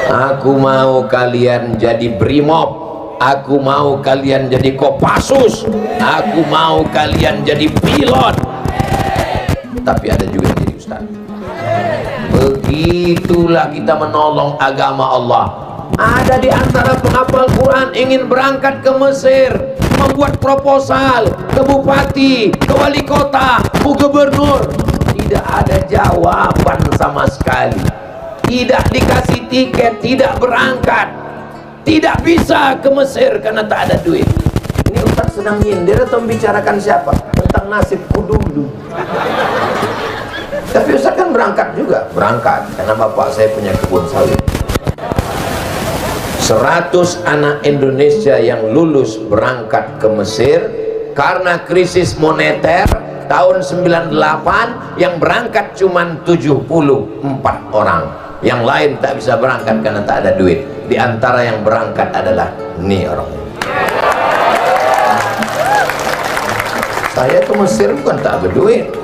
Aku mau kalian jadi brimob, aku mau kalian jadi Kopassus, aku mau kalian jadi pilot. Tapi ada juga yang jadi ustaz. Begitulah kita menolong agama Allah. Ada di antara penghafal Quran ingin berangkat ke Mesir, membuat proposal ke bupati, ke wali kota, ke gubernur. Tidak ada jawaban sama sekali. Tidak dikasih tiket, tidak berangkat, tidak bisa ke Mesir karena tak ada duit. Ini Ustaz sedang nyindir atau membicarakan siapa? Tentang nasibku dulu. Tapi Ustaz kan berangkat juga. Berangkat karena bapak saya punya kebun sawit. 100 anak Indonesia yang lulus berangkat ke Mesir karena krisis moneter tahun 98, yang berangkat cuma 74 orang. Yang lain tak bisa berangkat karena tak ada duit. Di antara yang berangkat adalah nih orang. Saya ke Mesir bukan tak berduit.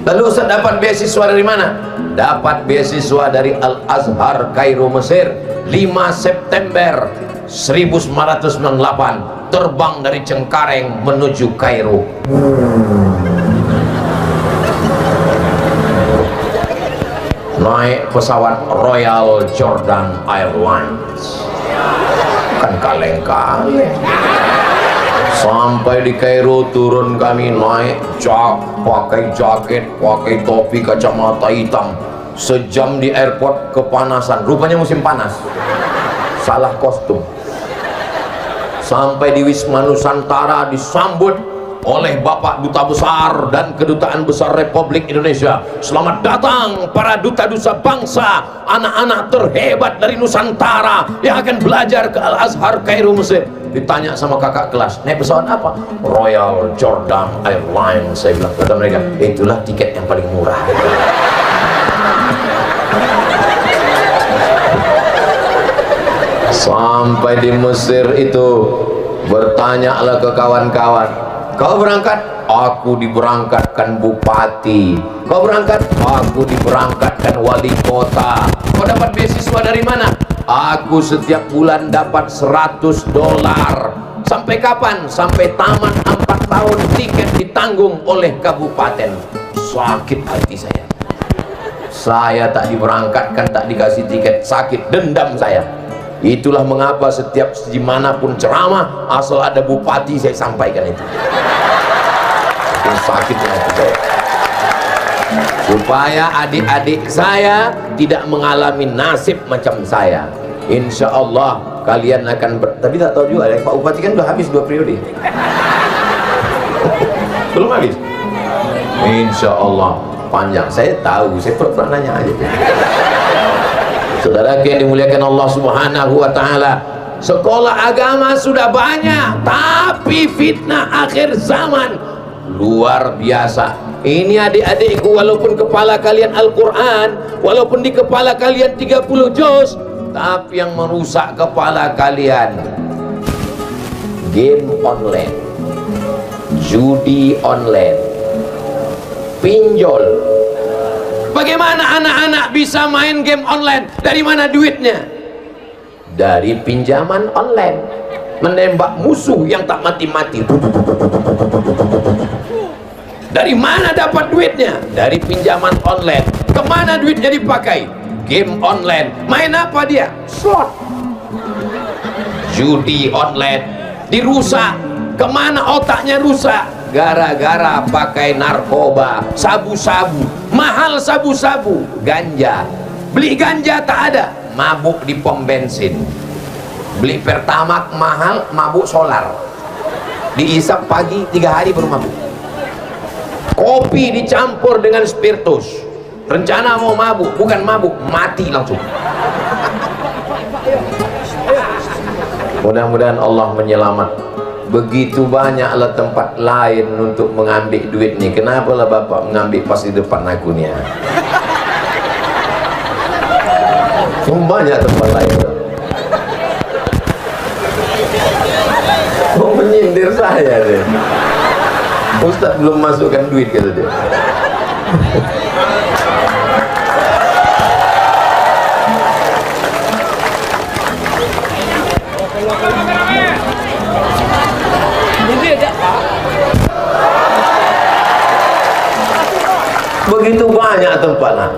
Lalu Ustaz dapat beasiswa dari mana? Dapat beasiswa dari Al-Azhar Kairo Mesir. 5 September 1998 terbang dari Cengkareng menuju Kairo. Naik pesawat Royal Jordan Airlines, bukan kaleng-kaleng. Sampai di Kairo turun kami naik pakai jaket, pakai topi, kacamata hitam. Sejam di airport kepanasan, rupanya musim panas, salah kostum. Sampai di Wisma Nusantara disambut oleh Bapak Duta Besar dan Kedutaan Besar Republik Indonesia. Selamat datang para duta-duta bangsa, anak-anak terhebat dari Nusantara yang akan belajar ke Al-Azhar Kairo Mesir. Ditanya sama kakak kelas, naik pesawat apa? Royal Jordan Airlines. Saya bilang, kata mereka, itulah tiket yang paling murah. Sampai di Mesir itu bertanyalah ke kawan-kawan, kau berangkat? Aku diberangkatkan bupati. Kau berangkat? Aku diberangkatkan wali kota. Kau dapat beasiswa dari mana? Aku setiap bulan dapat $100. Sampai kapan? Sampai tamat 4 tahun, tiket ditanggung oleh kabupaten. Sakit hati saya. Saya tak diberangkatkan, tak dikasih tiket, sakit, dendam saya. Itulah mengapa setiap dimanapun ceramah, asal ada bupati saya sampaikan itu. Itu sakitnya hati saya. Supaya adik-adik saya tidak mengalami nasib macam saya. Insya Allah kalian akan tapi tak tahu juga, Pak Bupati kan sudah habis 2 periode. Belum habis. Insya Allah panjang. Saya tahu, saya pernah nanya aja. Saudara yang dimuliakan Allah Subhanahu wa Ta'ala, sekolah agama sudah banyak, tapi fitnah akhir zaman luar biasa. Ini adik-adikku, walaupun kepala kalian Al-Quran, walaupun di kepala kalian 30 juz, tapi yang merusak kepala kalian game online, judi online, pinjol. Bagaimana anak-anak bisa main game online? Dari mana duitnya? Dari pinjaman online. menembak musuh yang tak mati-mati. Dari mana dapat duitnya? Dari pinjaman online. Kemana duitnya dipakai? Game online. Main apa dia? Slot. Judi online. Dirusak. Kemana otaknya rusak? Gara-gara pakai narkoba, sabu-sabu. Mahal sabu-sabu, ganja. Beli ganja tak ada, mabuk di pom bensin. Beli Pertamax mahal, mabuk solar. Diisap pagi, 3 hari baru mabuk. Kopi dicampur dengan spiritus. Rencana mau mabuk, bukan mabuk, mati langsung. Mudah-mudahan Allah menyelamat. Begitu banyaklah tempat lain untuk mengambil duit nih. Kenapa lah Bapak mengambil pas di depan aku nih ya? Banyak tempat lain. Mau menyindir saya deh. Ustaz belum masukkan duit kata dia. Begitu banyak tempatnya.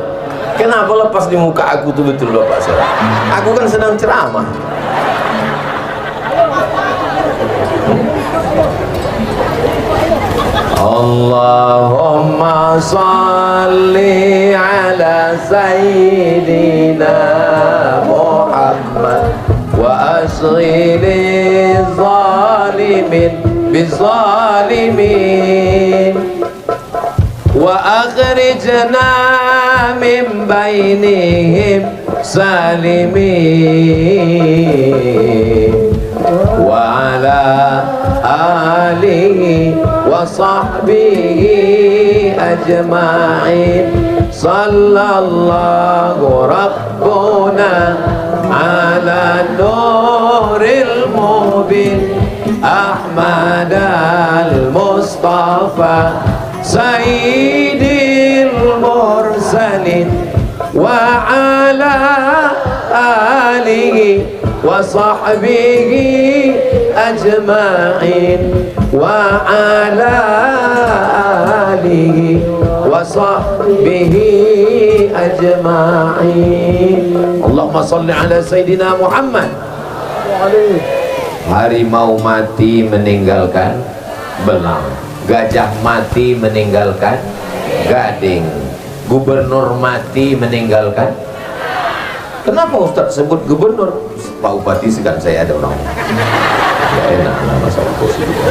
Kenapa lepas di muka aku tuh betul Bapak saya? Aku kan sedang ceramah. Allahumma salli ala sayyidina Muhammad wa asghili zalimin bizalimin wa akhrijna min bainihim salimin wa ala alihi wa sahbihi ajma'in sallallahu rabbuna ala nuril mubin Ahmad al-Mustafa Sayyidil Mursalin wa ala alihi wa sahbihi ajma'in wa ala alihi wa sahbihi ajma'in. Allahumma salli ala Sayyidina Muhammad. Harimau mati meninggalkan belang, gajah mati meninggalkan gading, gubernur mati meninggalkan. Kenapa Ustaz sebut gubernur? Pak Bupati segan saya ada orang. Gak enak lah masalah positif.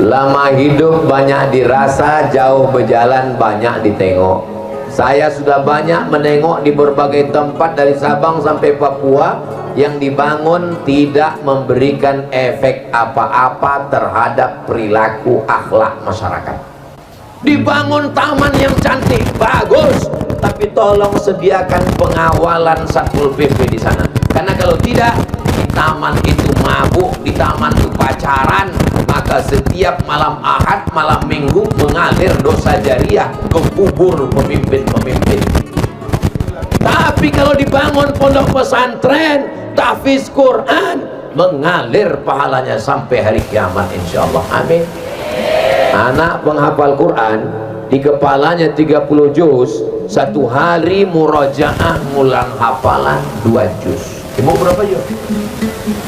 Lama hidup banyak dirasa, jauh berjalan banyak ditengok. Saya sudah banyak menengok di berbagai tempat dari Sabang sampai Papua yang dibangun tidak memberikan efek apa-apa terhadap perilaku akhlak masyarakat. Dibangun taman yang cantik, bagus, tapi tolong sediakan pengawalan Satpol PP di sana. Karena kalau tidak, di taman itu mabuk, di taman itu pacaran, maka setiap malam Ahad, malam Minggu mengalir dosa jariah ke kubur pemimpin-pemimpin. Tapi kalau dibangun pondok pesantren, tahfiz Quran, mengalir pahalanya sampai hari kiamat insyaallah. Amin. Anak penghafal Quran di kepalanya 30 juz, satu hari murojaah ngulang hafalan 2 juz. Ibu berapa juz?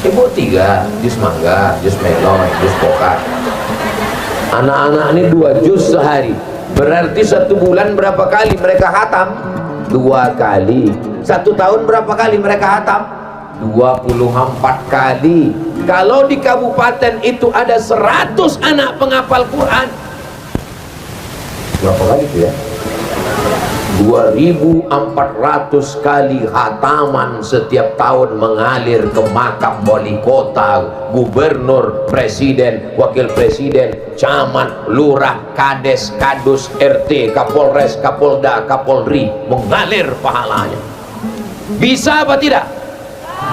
Ibu 3 juz mangga, juz melon, juz pokat. Anak-anak ini 2 juz sehari. Berarti 1 bulan berapa kali mereka khatam? 2 kali. 1 tahun berapa kali mereka khatam? 24 kali. Kalau di kabupaten itu ada 100 anak penghafal Quran, berapa kali itu ya? 2400 kali khataman setiap tahun mengalir ke makam wali kota, gubernur, presiden, wakil presiden, camat, lurah, kades, kadus, RT, kapolres, kapolda, kapolri, mengalir pahalanya. Bisa apa tidak?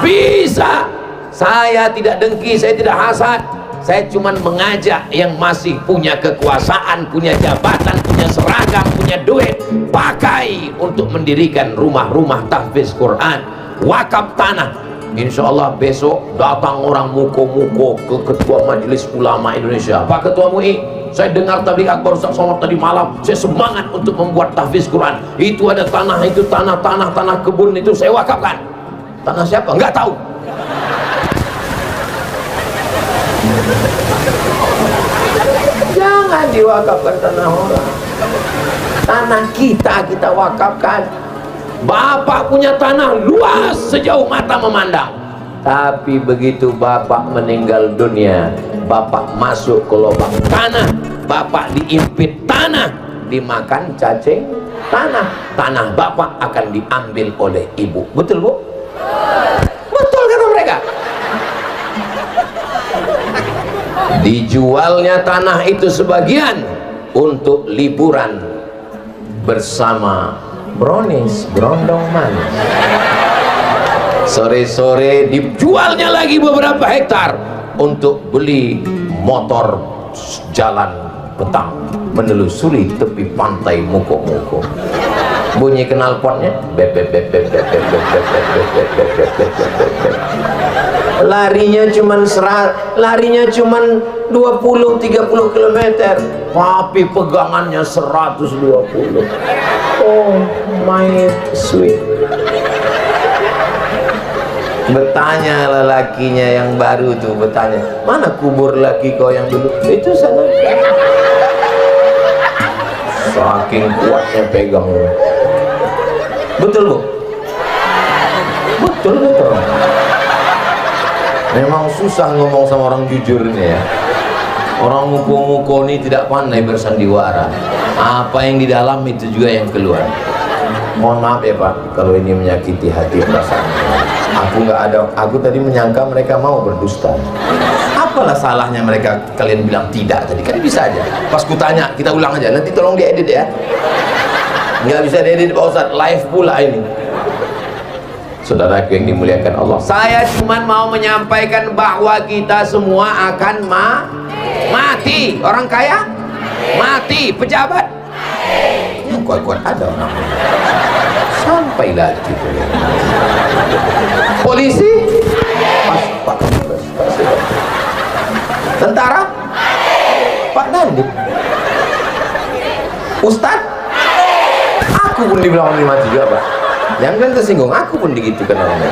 Bisa. Saya tidak dengki, saya tidak hasad, saya cuma mengajak yang masih punya kekuasaan, punya jabatan, punya seragam, punya duit, pakai untuk mendirikan rumah-rumah tahfiz Quran, wakaf tanah. Insya Allah besok datang orang muko-muko ke Ketua Majelis Ulama Indonesia. Pak Ketua MUI, saya dengar tabligh akbar Ustaz Somad tadi malam, saya semangat untuk membuat tahfiz Quran. Itu ada tanah, itu tanah kebun itu saya wakafkan. Tanah siapa? Enggak tahu. Jangan diwakafkan tanah orang. Tanah kita wakafkan. Bapak punya tanah luas sejauh mata memandang, tapi begitu bapak meninggal dunia, bapak masuk ke lubang tanah, bapak diimpit tanah, dimakan cacing tanah, tanah bapak akan diambil oleh ibu. Betul bu? Betul kata mereka. Dijualnya tanah itu sebagian untuk liburan bersama brownies, berondong manis. Sore-sore dijualnya lagi beberapa hektar untuk beli motor jalan petang menelusuri tepi pantai muko-muko. Bunyi knalpotnya larinya cuman 20-30 km, tapi pegangannya 120. Oh my sweet. Bertanya lelakinya yang baru tuh, bertanya, mana kubur laki kau yang dulu? Itu sana. Saking kuatnya pegang. Betul bu? Betul. Memang susah ngomong sama orang jujur ini ya. Orang muko-muko ini tidak pandai bersandiwara. Apa yang di dalam itu juga yang keluar. Mohon maaf ya Pak, kalau ini menyakiti hati perasaan. Aku tadi menyangka mereka mau berdusta. Apalah salahnya mereka kalian bilang tidak tadi? Kan bisa aja. Pas kutanya, kita ulang aja. Nanti tolong diedit ya. Nggak bisa diedit Pak Ustadz, live pula ini. Saudaraku yang dimuliakan Allah, saya cuma mau menyampaikan bahwa kita semua akan mati. Orang kaya mati, pejabat yang kuat-kuat ada orang sampai lagi. Polisi Pak tentara Pak Dandim, Ustadz, aku pun dibilang mati juga Pak. Yang kan tersinggung, aku pun digitukan orangnya.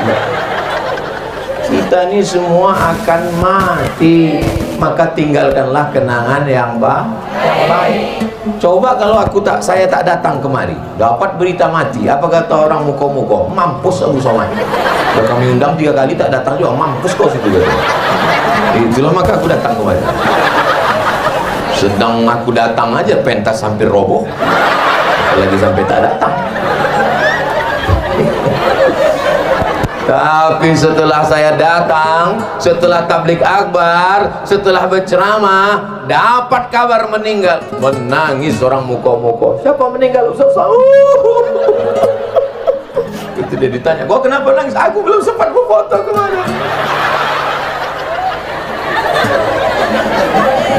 Kita ini semua akan mati, maka tinggalkanlah kenangan yang baik. Coba kalau saya tak datang kemari, dapat berita mati, apa kata orang muko-muko? Mampus Abu Somad. Kalau kami undang 3 kali tak datang juga, mampus kau situ. Itulah maka aku datang kemari. Sedang aku datang aja pentas hampir roboh, apalagi sampai tak datang. Tapi setelah saya datang, setelah tabligh akbar, setelah berceramah, dapat kabar meninggal, menangis orang muko-muko. Siapa meninggal? Ustaz? Itu dia ditanya, kok kenapa nangis? Aku belum sempat berfoto kemana.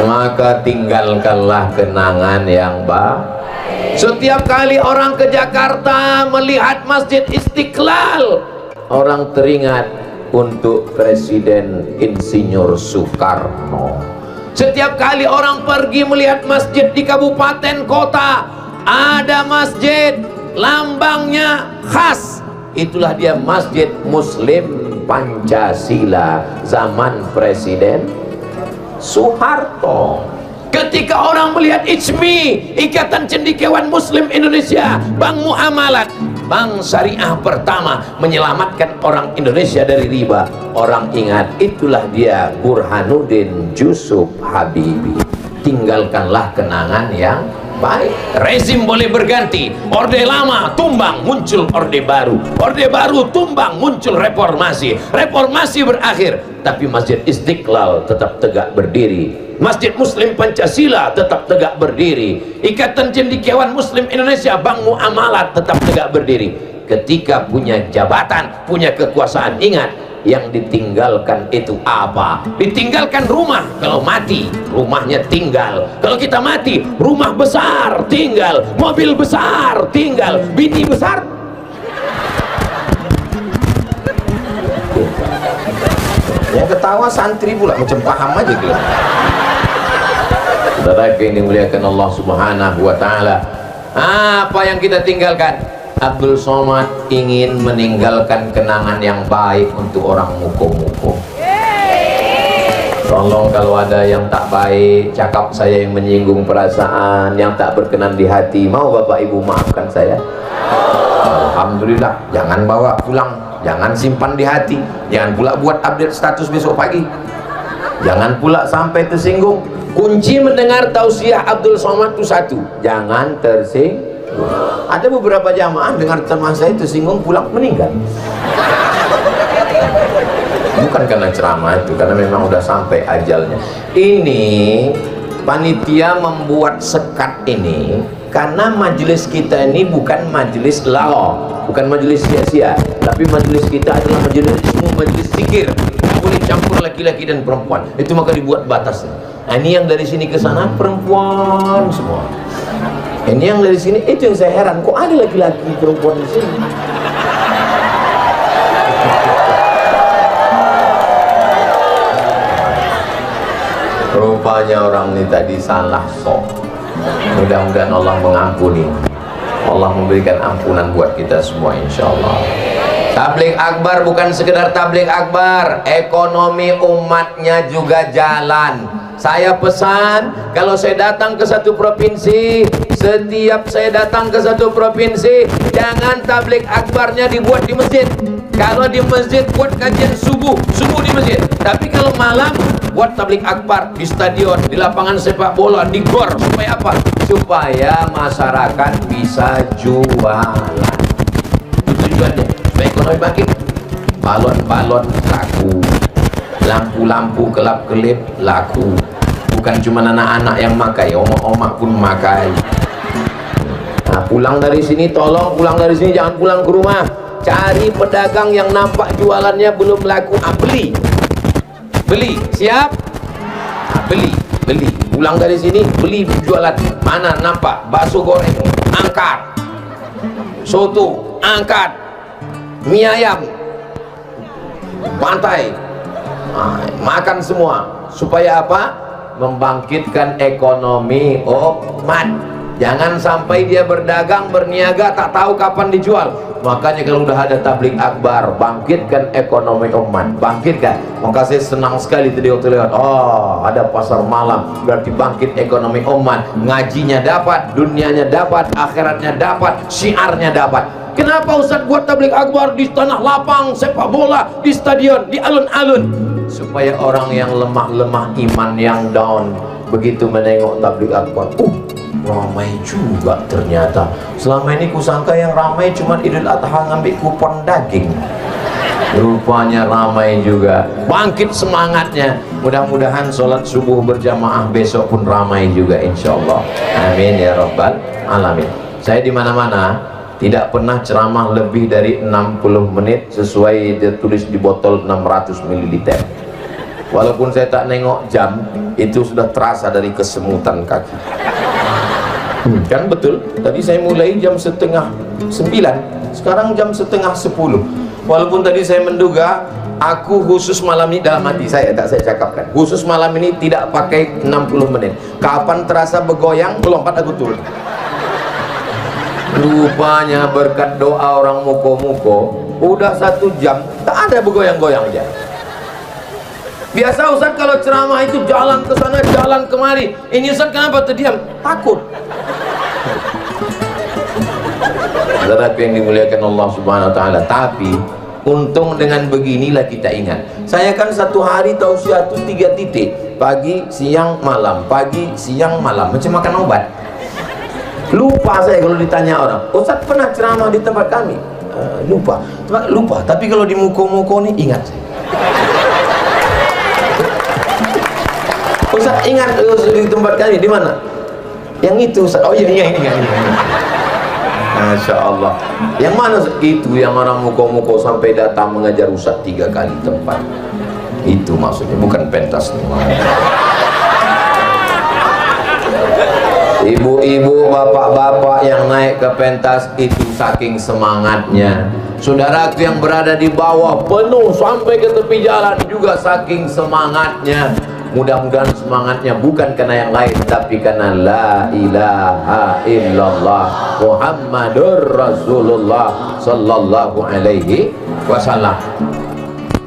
Maka tinggalkanlah kenangan yang baik. Setiap kali orang ke Jakarta melihat Masjid Istiqlal, orang teringat untuk Presiden Insinyur Soekarno. Setiap kali orang pergi melihat masjid di kabupaten kota, ada masjid lambangnya khas. Itulah dia Masjid Muslim Pancasila zaman Presiden Soeharto. Ketika orang melihat ICMI, Ikatan Cendekiawan Muslim Indonesia, Bank Muamalat, bank syariah pertama menyelamatkan orang Indonesia dari riba, orang ingat itulah dia Burhanuddin Yusuf Habibie. Tinggalkanlah kenangan yang baik. Rezim boleh berganti, orde lama tumbang, muncul orde baru, orde baru tumbang, muncul reformasi, reformasi berakhir, tapi Masjid Istiqlal tetap tegak berdiri. Masjid Muslim Pancasila tetap tegak berdiri. Ikatan Cendekiawan Muslim Indonesia, Bank Muamalat tetap tegak berdiri. Ketika punya jabatan, punya kekuasaan, ingat yang ditinggalkan itu apa? Ditinggalkan rumah. Kalau mati, rumahnya tinggal. Kalau kita mati, rumah besar tinggal, mobil besar tinggal, bini besar. ketawa santri pula macam paham aja gitu. Saudara yang dimuliakan Allah Subhanahu wa taala, apa yang kita tinggalkan? Abdul Somad ingin meninggalkan kenangan yang baik untuk orang muko-muko. Tolong kalau ada yang tak baik, cakap saya yang menyinggung perasaan, yang tak berkenan di hati, mau Bapak Ibu maafkan saya. Alhamdulillah, jangan bawa pulang, jangan simpan di hati, jangan pula buat update status besok pagi, jangan pula sampai tersinggung. Kunci mendengar tausiah Abdul Somad itu satu, jangan tersinggung. Ada beberapa jamaah dengar ceramah saya tersinggung, pulang meninggal. Bukan karena ceramah itu, karena memang udah sampai ajalnya. Ini panitia membuat sekat ini karena majelis kita ini bukan majelis lao, bukan majelis sia-sia, tapi majelis kita adalah majelis zikir. Tidak boleh campur laki-laki dan perempuan. Itu maka dibuat batasnya. Nah, ini yang dari sini ke sana perempuan semua. Ini yang dari sini, itu yang saya heran, kok ada laki-laki perempuan di sini? Rupanya orang ini tadi salah sok. Mudah-mudahan Allah mengampuni, Allah memberikan ampunan buat kita semua insyaallah. Tabligh akbar bukan sekedar tabligh akbar, ekonomi umatnya juga jalan. Saya pesan, kalau saya datang ke satu provinsi, setiap saya datang ke satu provinsi, jangan tabligh akbarnya dibuat di masjid. Kalau di masjid buat kajian subuh di masjid. Tapi kalau malam buat tabligh akbar di stadion, di lapangan sepak bola, di gor. Supaya apa? Supaya masyarakat bisa jualan. Itu tujuannya. Supaya ekonomi bangkit. Balon-balon laku, lampu-lampu kelap-kelip laku. Bukan cuma anak-anak yang makai, omak-omak pun makai. Nah, pulang dari sini, tolong pulang dari sini jangan pulang ke rumah. Cari pedagang yang nampak jualannya belum laku, beli, siap? Beli. Pulang dari sini, beli jualan. Mana nampak bakso goreng, angkat. Soto, angkat. Mie ayam, pantai. Nah, makan semua. Supaya apa? Membangkitkan ekonomi umat. Jangan sampai dia berdagang, berniaga, tak tahu kapan dijual. Makanya kalau udah ada tabligh akbar, bangkitkan ekonomi umat, bangkitkan. Maka saya senang sekali tadi waktu lewat, oh ada pasar malam, berarti bangkit ekonomi umat. Ngajinya dapat, dunianya dapat, akhiratnya dapat, syiarnya dapat. Kenapa Ustaz buat tabligh akbar di tanah lapang, sepak bola, di stadion, di alun-alun? Supaya orang yang lemah-lemah iman, yang down, begitu menengok tabligh akbar, ramai juga ternyata. Selama ini kusangka yang ramai cuma Idul Adha ngambil kupon daging. Rupanya ramai juga. Bangkit semangatnya. Mudah-mudahan sholat subuh berjamaah besok pun ramai juga insyaallah. Amin ya rabbal alamin. Saya di mana-mana tidak pernah ceramah lebih dari 60 menit sesuai ditulis di botol 600 ml. Walaupun saya tak nengok jam, itu sudah terasa dari kesemutan kaki. Kan betul, tadi saya mulai jam 8:30, sekarang jam 9:30. Walaupun tadi saya menduga, aku khusus malam ini, dalam hati saya, tak saya cakapkan, khusus malam ini tidak pakai 60 menit. Kapan terasa bergoyang, melompat aku turun. Rupanya berkat doa orang muko-muko, udah 1 jam, tak ada bergoyang-goyangnya. Biasa Ustaz kalau ceramah itu jalan ke sana, jalan kemari. Ini Ustaz kenapa terdiam? Takut. Saudara yang dimuliakan Allah Subhanahu wa taala, tapi untung dengan beginilah kita ingat. Saya kan satu hari tausiah itu 3 titik, pagi, siang, malam, pagi, siang, malam, macam makan obat. Lupa saya kalau ditanya orang, Ustaz pernah ceramah di tempat kami? Lupa, tapi kalau di muko-muko nih ingat saya. Ustaz ingat di tempat kami di mana? Yang itu Ustaz. Oh iya ini. Masya Allah. Yang mana itu yang orang muko-muko sampai datang mengajar Ustaz 3 kali tempat. Itu maksudnya, bukan pentas nih. Ibu-ibu, bapak-bapak yang naik ke pentas itu saking semangatnya. Saudaraku yang berada di bawah penuh sampai ke tepi jalan juga saking semangatnya. Mudah-mudahan semangatnya bukan karena yang lain, tapi karena la ilaha illallah Muhammadur Rasulullah sallallahu alaihi wasallam.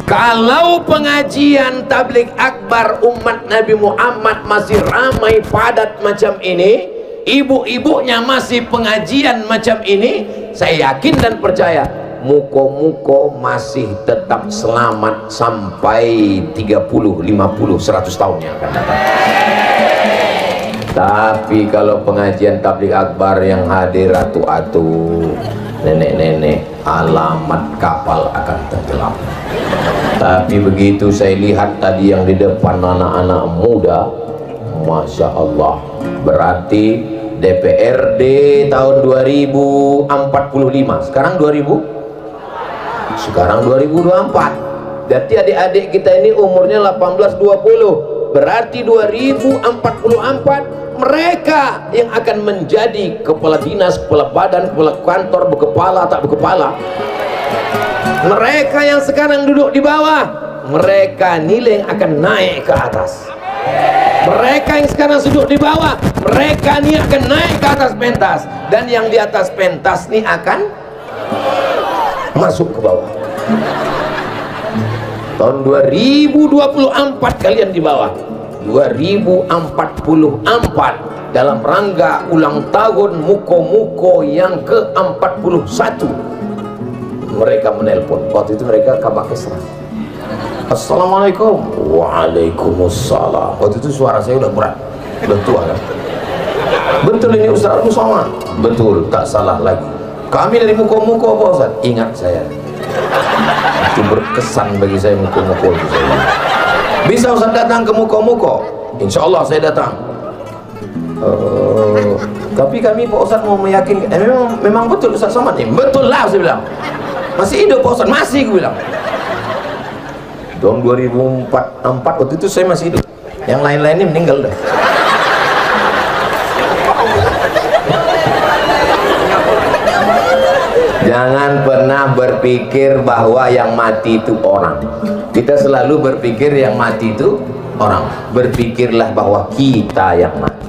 Kalau pengajian tabligh akbar umat Nabi Muhammad masih ramai padat macam ini, ibu-ibunya masih pengajian macam ini, saya yakin dan percaya muko-muko masih tetap selamat sampai 30, 50, 100 tahun yang akan datang. Tapi kalau pengajian tabligh akbar yang hadir atu-atu, nenek-nenek, alamat kapal akan tenggelam. Tapi begitu saya lihat tadi yang di depan anak-anak muda, Masya Allah, berarti DPRD tahun 2045, sekarang 2024, berarti adik-adik kita ini umurnya 18-20, berarti 2044 mereka yang akan menjadi kepala dinas, kepala badan, kepala kantor, berkepala tak berkepala. Mereka yang sekarang duduk di bawah, mereka nilai yang akan naik ke atas. Mereka yang sekarang duduk di bawah, mereka ini akan naik ke atas pentas, dan yang di atas pentas ini akan masuk ke bawah. Tahun 2024 kalian di bawah, 2044 dalam rangka ulang tahun muko-muko yang ke-41 mereka menelpon. Waktu itu mereka kabar kesra, Assalamualaikum. Waalaikumsalam. Waktu itu suara saya udah berat, udah tua kan. Betul ini Ustaz Musama? Betul, tak salah lagi. Kami dari muko-muko Pak Ustaz. Ingat saya, itu berkesan bagi saya muko-muko itu. Bisa Ustaz datang ke muko-muko? Insya Allah saya datang. Tapi kami Pak Ustaz mau meyakinkan, memang betul Ustaz Somad nih? Betul lah saya bilang. Masih hidup Pak Ustaz? Masih, gue bilang. Tahun 2004 waktu itu saya masih hidup. Yang lain-lainnya meninggal dah. Jangan pernah berpikir bahwa yang mati itu orang. Kita selalu berpikir yang mati itu orang. Berpikirlah bahwa kita yang mati.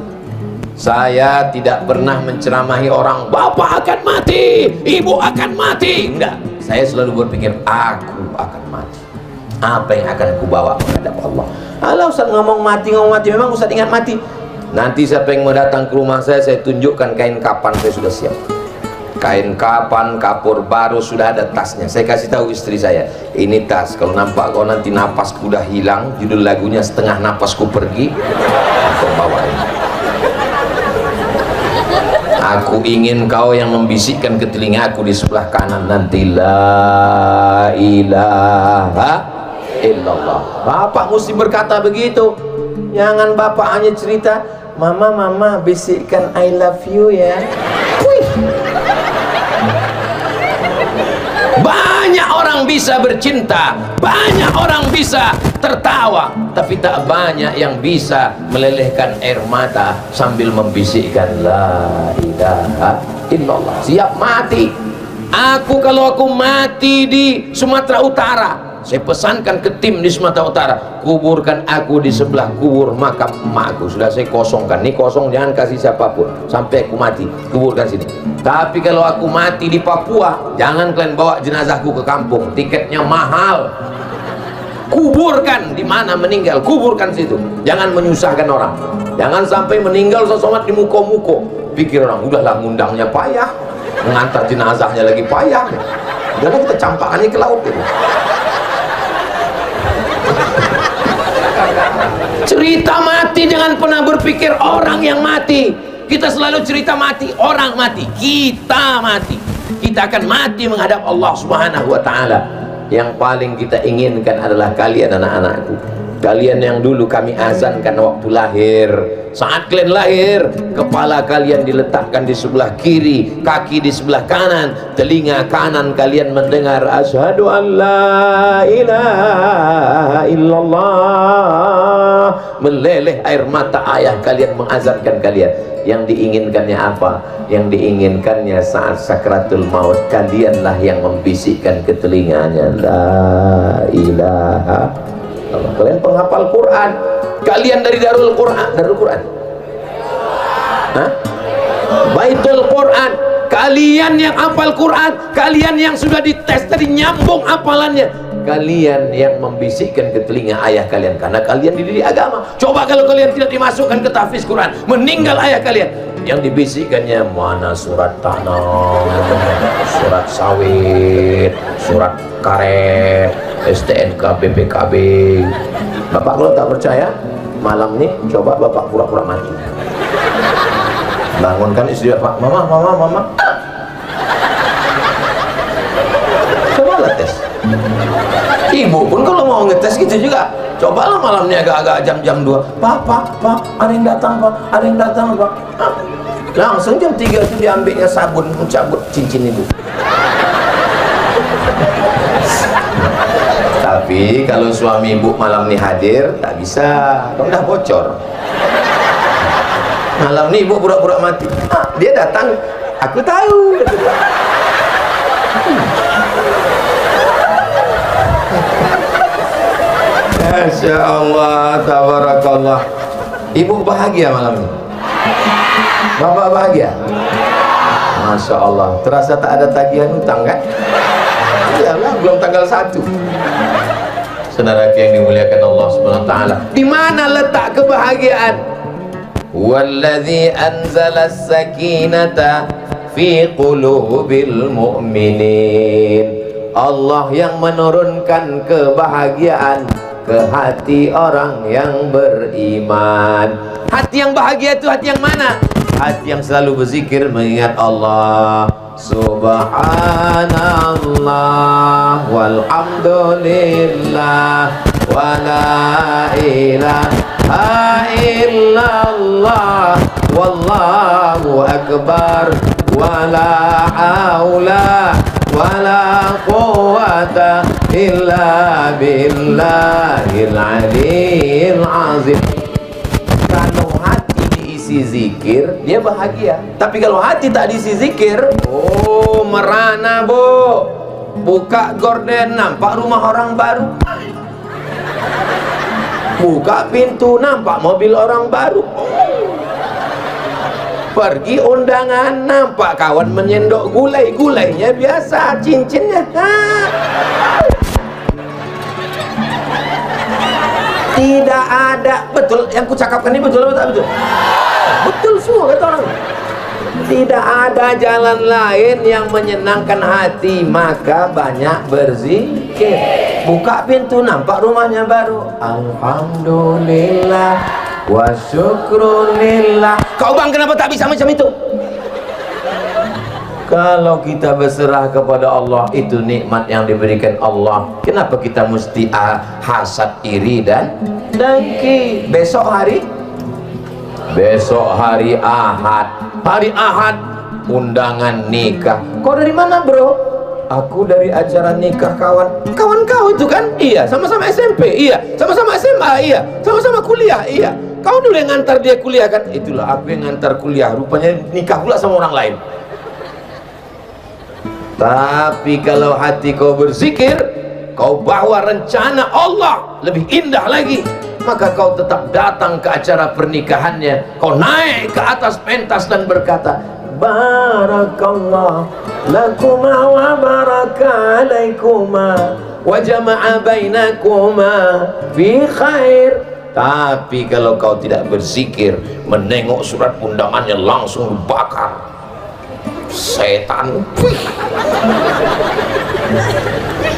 Saya tidak pernah menceramahi orang, bapak akan mati, ibu akan mati. Enggak, saya selalu berpikir aku akan mati. Apa yang akan kubawa menghadap Allah? Kalau Ustaz ngomong mati, memang Ustaz ingat mati. Nanti siapa yang mau datang ke rumah saya tunjukkan kain kapan saya sudah siap. Kain kapan, kapur baru, sudah ada tasnya. Saya kasih tahu istri saya, ini tas, kalau nampak kau nanti napasku udah hilang, judul lagunya setengah napasku pergi, kau bawa ini. Aku ingin kau yang membisikkan ke telingaku di sebelah kanan nanti, la ilaha illallah. Bapak mesti berkata begitu. Jangan bapak hanya cerita, mama bisikkan I love you ya. Wih. Banyak orang bisa bercinta, banyak orang bisa tertawa, tapi tak banyak yang bisa melelehkan air mata sambil membisikkan la ilaha illallah. Siap mati. Kalau aku mati di Sumatera Utara, saya pesankan ke tim di Sumatera Utara, kuburkan aku di sebelah kubur makam emakku. Sudah saya kosongkan, ini kosong, jangan kasih siapapun sampai aku mati, kuburkan sini. Tapi kalau aku mati di Papua, jangan kalian bawa jenazahku ke kampung, tiketnya mahal. Kuburkan di mana meninggal, kuburkan situ. Jangan menyusahkan orang. Jangan sampai meninggal sesomat di muko-muko. Pikir orang, udahlah ngundangnya payah, mengantar jenazahnya lagi payah. Udahlah kita campakannya ke laut itu. Cerita mati, jangan pernah berpikir orang yang mati. Kita selalu cerita mati, orang mati, kita mati. Kita akan mati menghadap Allah Subhanahu wa ta'ala. Yang paling kita inginkan adalah kalian anak-anakku, kalian yang dulu kami azankan waktu lahir. Saat kalian lahir, kepala kalian diletakkan di sebelah kiri, kaki di sebelah kanan, telinga kanan kalian mendengar asyhadu an la ilaha illallah semua meleleh air mata ayah kalian mengazankan kalian. Yang diinginkannya apa? Yang diinginkannya saat sakratul maut kalianlah yang membisikkan ke telinganya, la ilaha illallah. Kalian penghafal Quran, kalian dari Darul Quran, Hah? Baitul Quran, kalian yang hafal Quran, kalian yang sudah dites tadi nyambung hafalannya, kalian yang membisikkan ke telinga ayah kalian karena kalian dididik agama. Coba kalau kalian tidak dimasukkan ke tahfiz Quran, meninggal ayah kalian, yang dibisikkannya mana surat tanah, surat sawit, surat karet, STNK, BPKB. Bapak kalau tak percaya, malam ini coba bapak pura-pura mati, bangunkan istri bapak, mama cobalah tes. Ibu pun kalau mau ngetes gitu juga, cobalah malamnya agak-agak jam 2, pak ada yang datang pak. Langsung jam 3 itu diambilnya sabun, mencabut cincin ibu. Tapi kalau suami ibu malam ini hadir, tak bisa, kan udah bocor. Malam ini ibu pura-pura mati, dia datang, aku tahu. Masya Allah, tabarakallah. Ibu bahagia malam ini, bapak bahagia. Masya Allah, terasa tak ada tagihan hutang kan? Iyalah, belum tanggal 1. Saudara yang dimuliakan Allah Subhanahu wa taala, di mana letak kebahagiaan? Walladzi anzala as-sakinata fi qulubil mu'minin. Allah yang menurunkan kebahagiaan ke hati orang yang beriman. Hati yang bahagia itu hati yang mana? Hati yang selalu berzikir mengingat Allah. Subhanallah walhamdulillah wala ilaha illallah wallahu akbar wala haula wala quwwata illa billahil aliyil azim. Kalau hati diisi zikir, dia bahagia. Tapi kalau hati tak diisi zikir, oh merana bu. Buka gorden nampak rumah orang baru, buka pintu nampak mobil orang baru, pergi undangan nampak kawan menyendok gulai, gulainya biasa, cincinnya tidak ada. Betul yang kucakapkan ini, betul atau betul? Betul semua kata orang. Tidak ada jalan lain yang menyenangkan hati, maka banyak berzikir. Buka pintu nampak rumahnya baru, alhamdulillah wa syukrulillah. Kau bang kenapa tak bisa macam itu? Kalau kita berserah kepada Allah, itu nikmat yang diberikan Allah. Kenapa kita mesti hasad, iri dan dengki? Besok hari Ahad, hari Ahad undangan nikah. Kau dari mana bro? Aku dari acara nikah kawan kau itu kan? Iya, sama-sama SMP, iya, sama-sama SMA, iya, sama-sama kuliah, iya. Kau dulu yang ngantar dia kuliah kan? Itulah aku yang ngantar kuliah, rupanya nikah pula sama orang lain. Tapi kalau hati kau berzikir, kau bawa rencana Allah lebih indah lagi, maka kau tetap datang ke acara pernikahannya. Kau naik ke atas pentas dan berkata, barakallah lakuma wa baraka alaikuma wa jama'a bainakuma fi khair. Tapi kalau kau tidak berzikir, menengok surat undangannya langsung dibakar setan.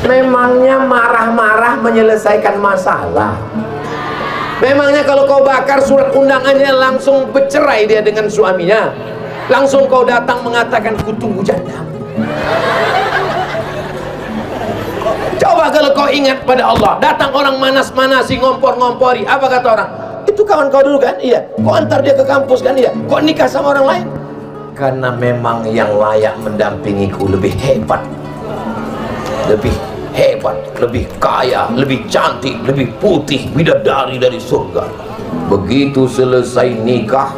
Memangnya marah-marah menyelesaikan masalah? Memangnya kalau kau bakar surat undangannya langsung bercerai dia dengan suaminya? Langsung kau datang mengatakan kutunggu janda? Coba kalau kau ingat pada Allah, datang orang manas-manasi, ngompor-ngompori, apa kata orang? Itu kawan kau dulu kan? Iya. Kau antar dia ke kampus kan? Iya. Kok nikah sama orang lain? Karena memang yang layak mendampingiku lebih hebat, lebih hebat, lebih kaya, lebih cantik, lebih putih, bidadari dari surga. begitu selesai nikah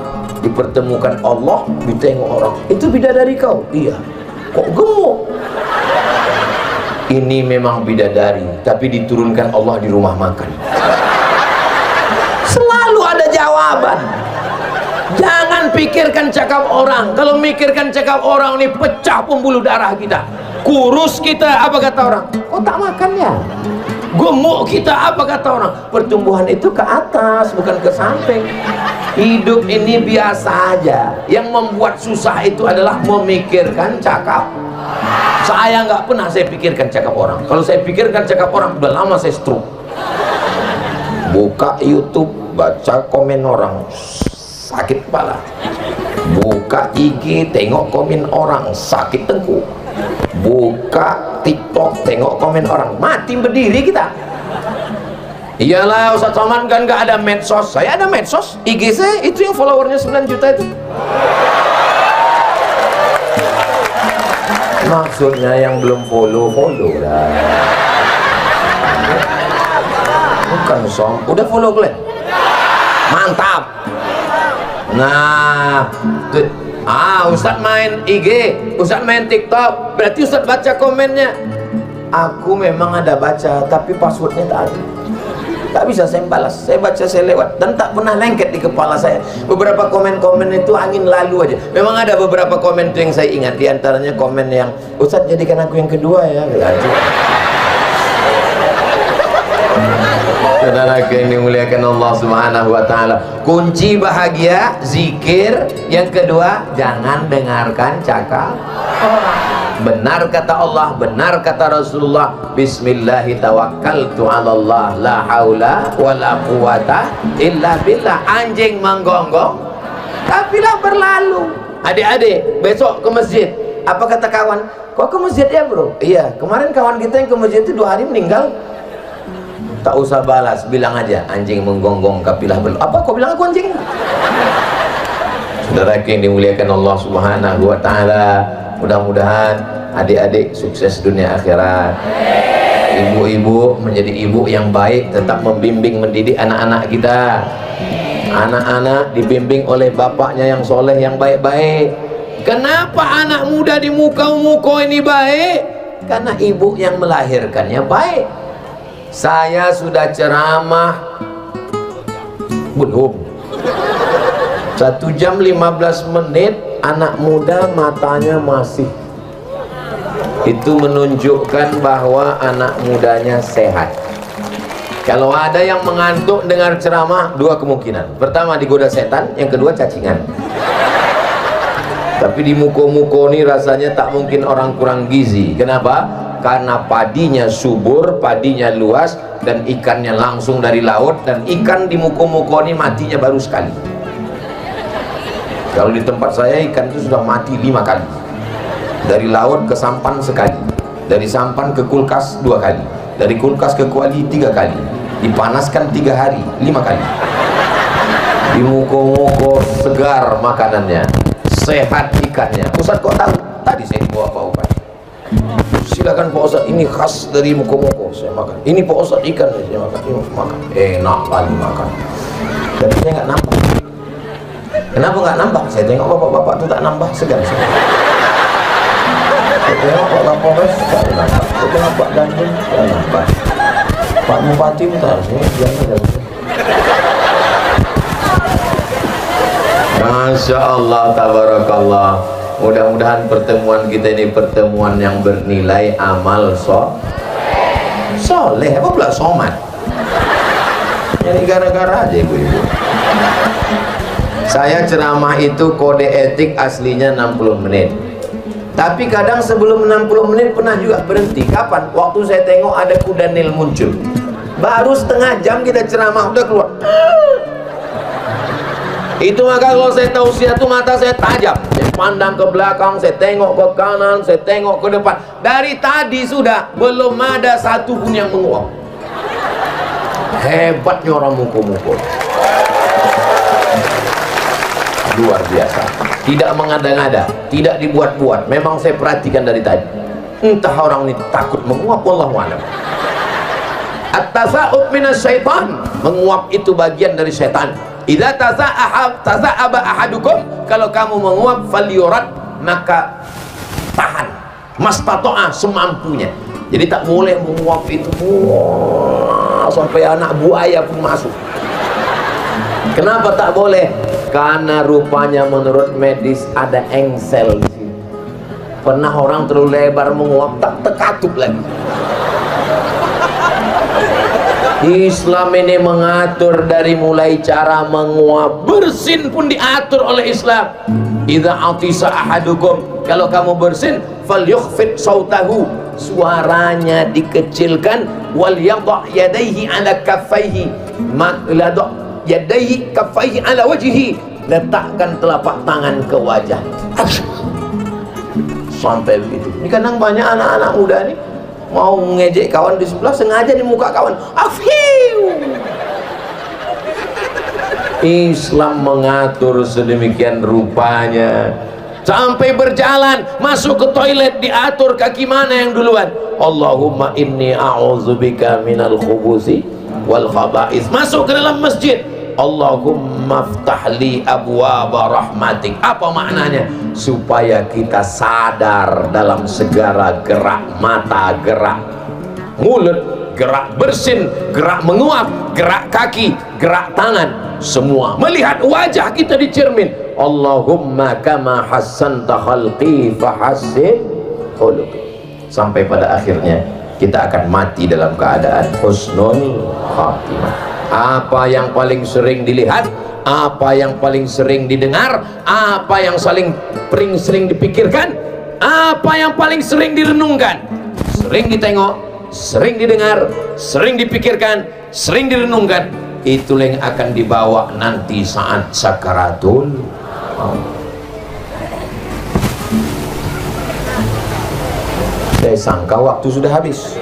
dipertemukan Allah, ditengok orang, itu bidadari kau? Iya. Kok gemuk? Ini memang bidadari, tapi diturunkan Allah di rumah makan. Selalu ada jawaban. Jangan pikirkan cakap orang. Kalau mikirkan cakap orang ini pecah pembuluh darah kita, kurus kita, apa kata orang? Kok tak makan ya? Gemuk kita, apa kata orang? Pertumbuhan itu ke atas, bukan ke samping. Hidup ini biasa aja. Yang membuat susah itu adalah memikirkan cakap. Saya nggak pernah saya pikirkan cakap orang. Kalau saya pikirkan cakap orang, udah lama saya stroke. Buka YouTube, baca komen orang, sakit kepala. Buka IG, tengok komen orang, sakit tengkuk. Buka TikTok, tengok komen orang, mati berdiri kita. Iyalah Ustaz Somad kan nggak ada medsos. Saya ada medsos, IG saya itu yang followernya 9 juta itu. Maksudnya yang belum follow lah. Bukan Som, udah follow kalian? Mantap. Nah, Ustaz main IG, Ustaz main TikTok, berarti Ustaz baca komennya. Aku memang ada baca, tapi passwordnya tak ada. Tak bisa saya balas, saya baca, saya lewat, dan tak pernah lengket di kepala saya. Beberapa komen-komen itu angin lalu aja. Memang ada beberapa komen itu yang saya ingat, di antaranya komen yang, Ustaz jadikan aku yang kedua ya. Saudara yang dimuliakan Allah Subhanahu wa taala, kunci bahagia zikir. Yang kedua, jangan dengarkan cakap orang. Benar kata Allah, benar kata Rasulullah, bismillahi tawakkaltu 'alallah la haula wala quwata illa billah. Anjing menggonggong kafilah berlalu. Adik-adik besok ke masjid, apa kata kawan? Kok ke masjid ya bro? Iya, kemarin kawan kita yang ke masjid itu 2 hari meninggal. Tak usah balas, bilang aja anjing menggonggong kafilah berlalu. Apa kau bilang aku anjing? Saudara yang dimuliakan Allah Subhanahu wa taala, mudah-mudahan adik-adik sukses dunia akhirat. Ibu-ibu menjadi ibu yang baik, tetap membimbing mendidik anak-anak kita. Anak-anak dibimbing oleh bapaknya yang soleh, yang baik-baik. Kenapa anak muda di muka-muka ini baik? Karena ibu yang melahirkannya baik. Saya sudah ceramah belum 1 jam 15 menit, anak muda matanya masih. Itu menunjukkan bahwa anak mudanya sehat. Kalau ada yang mengantuk dengar ceramah, 2 kemungkinan. Pertama digoda setan, yang kedua cacingan. Tapi di muko-muko ini rasanya tak mungkin orang kurang gizi. Kenapa? Karena padinya subur, padinya luas, dan ikannya langsung dari laut. Dan ikan di muko-muko ini matinya baru sekali. Kalau di tempat saya ikan itu sudah mati 5 kali. Dari laut ke sampan sekali, dari sampan ke kulkas 2 kali, dari kulkas ke kuali 3 kali, dipanaskan 3 hari 5 kali. Di muko-muko segar makanannya, sehat ikannya. Ustaz kok tahu? Tadi saya dibawa Pak Ustaz. Silakan Pak Ustaz, ini khas dari muko-muko, saya makan. Ini Pak Ustaz ikan, saya makan. Ini makan. Enak kali makan. Tapi saya nggak nambah. Kenapa nggak nambah? Saya tengok bapak-bapak itu tak nambah, segan. Saya tengok Pak Kapolres, tak nambah. Saya tengok Pak Dandim, tak nambah. Pak Bupati bentar, saya jangan. Masya Allah, tabarakallah. Mudah-mudahan pertemuan kita ini pertemuan yang bernilai amal soleh. Apa pula somat? Ini gara-gara aja ibu-ibu. Saya ceramah itu kode etik aslinya 60 menit. Tapi kadang sebelum 60 menit pernah juga berhenti. Kapan? Waktu saya tengok ada kuda nil muncul. Baru setengah jam kita ceramah udah keluar. Itu maka kalau saya tausiah itu mata saya tajam. Saya pandang ke belakang, saya tengok ke kanan, saya tengok ke depan. Dari tadi sudah belum ada satu pun yang menguap. Hebatnya orang muko-muko. Luar biasa. Tidak mengada-ngada, tidak dibuat-buat. Memang saya perhatikan dari tadi. Entah orang ini takut menguap, wallahu a'lam. At-tasa'ub minas syaitan, menguap itu bagian dari setan. Idza taza'aba ahadukum, kalau kamu menguap falyurad, maka tahan mastata'a, semampunya. Jadi tak boleh menguap itu sampai anak buaya pun masuk. Kenapa tak boleh? Karena rupanya menurut medis ada engsel di sini. Pernah orang terlalu lebar menguap, tak terkatup lagi. Islam ini mengatur dari mulai cara menguap, bersin pun diatur oleh Islam. Idza atisa ahadukum, kalau kamu bersin, falyukhfid sautahu, suaranya dikecilkan, wal yadha yadayhi ala kaffaihi, yadayhi kaffaihi ala wajhihi, letakkan telapak tangan ke wajah. Sampai begitu. Ini kadang banyak anak-anak muda nih mau ngejek kawan di sebelah, sengaja di muka kawan. Afhiu. Islam mengatur sedemikian rupanya. Sampai berjalan, masuk ke toilet, diatur kaki mana yang duluan. Allahumma inni a'udzubika minal khubusi wal khaba'is. Masuk ke dalam masjid, Allahumma ftahli abwaba rahmatik. Apa maknanya? Supaya kita sadar dalam segala gerak mata, gerak mulut, gerak bersin, gerak menguap, gerak kaki, gerak tangan, semua melihat wajah kita di cermin. Allahumma kama hassanta khalqi fahassin khuluqi. Sampai pada akhirnya kita akan mati dalam keadaan husnul khatimah. Apa yang paling sering dilihat, apa yang paling sering didengar, apa yang sering dipikirkan, apa yang paling sering direnungkan, sering ditengok, sering didengar, sering dipikirkan, sering direnungkan, itulah yang akan dibawa nanti saat sakaratul maut. Saya sangka waktu sudah habis,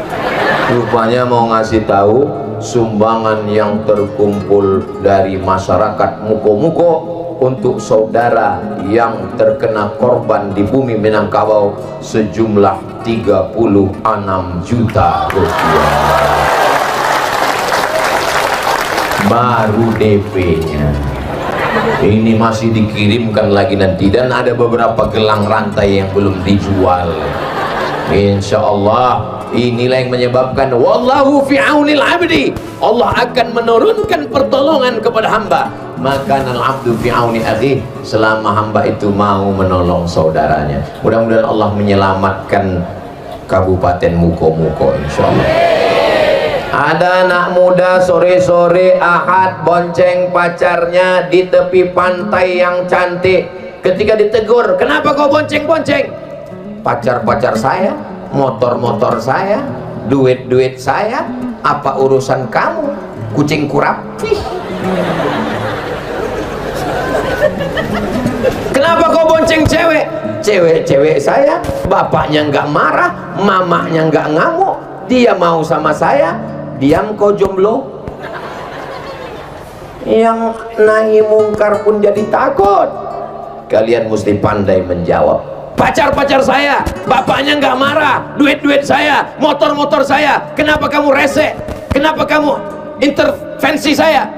rupanya mau ngasih tahu sumbangan yang terkumpul dari masyarakat Muko-Muko untuk saudara yang terkena korban di bumi Minangkabau sejumlah 36 juta rupiah. Baru DP-nya. Ini masih dikirimkan lagi nanti, dan ada beberapa gelang rantai yang belum dijual. Insya Allah inilah yang menyebabkan wallahu fi aunil abdi, Allah akan menurunkan pertolongan kepada hamba. Maka al abdu fi auni akhi, selama hamba itu mau menolong saudaranya. Mudah-mudahan Allah menyelamatkan Kabupaten Muko-Muko insyaallah. Ada anak muda sore-sore Ahad bonceng pacarnya di tepi pantai yang cantik. Ketika ditegur, kenapa kau bonceng-bonceng? Pacar-pacar saya, motor-motor saya, duit-duit saya, apa urusan kamu? Kucing kurap. Kenapa kau bonceng cewek? Cewek-cewek saya, bapaknya nggak marah, mamanya nggak ngamuk, dia mau sama saya. Diam kau jomblo. Yang nahi mungkar pun jadi takut. Kalian mesti pandai menjawab. Pacar-pacar saya, bapaknya nggak marah, duit-duit saya, motor-motor saya, kenapa kamu rese? Kenapa kamu intervensi saya?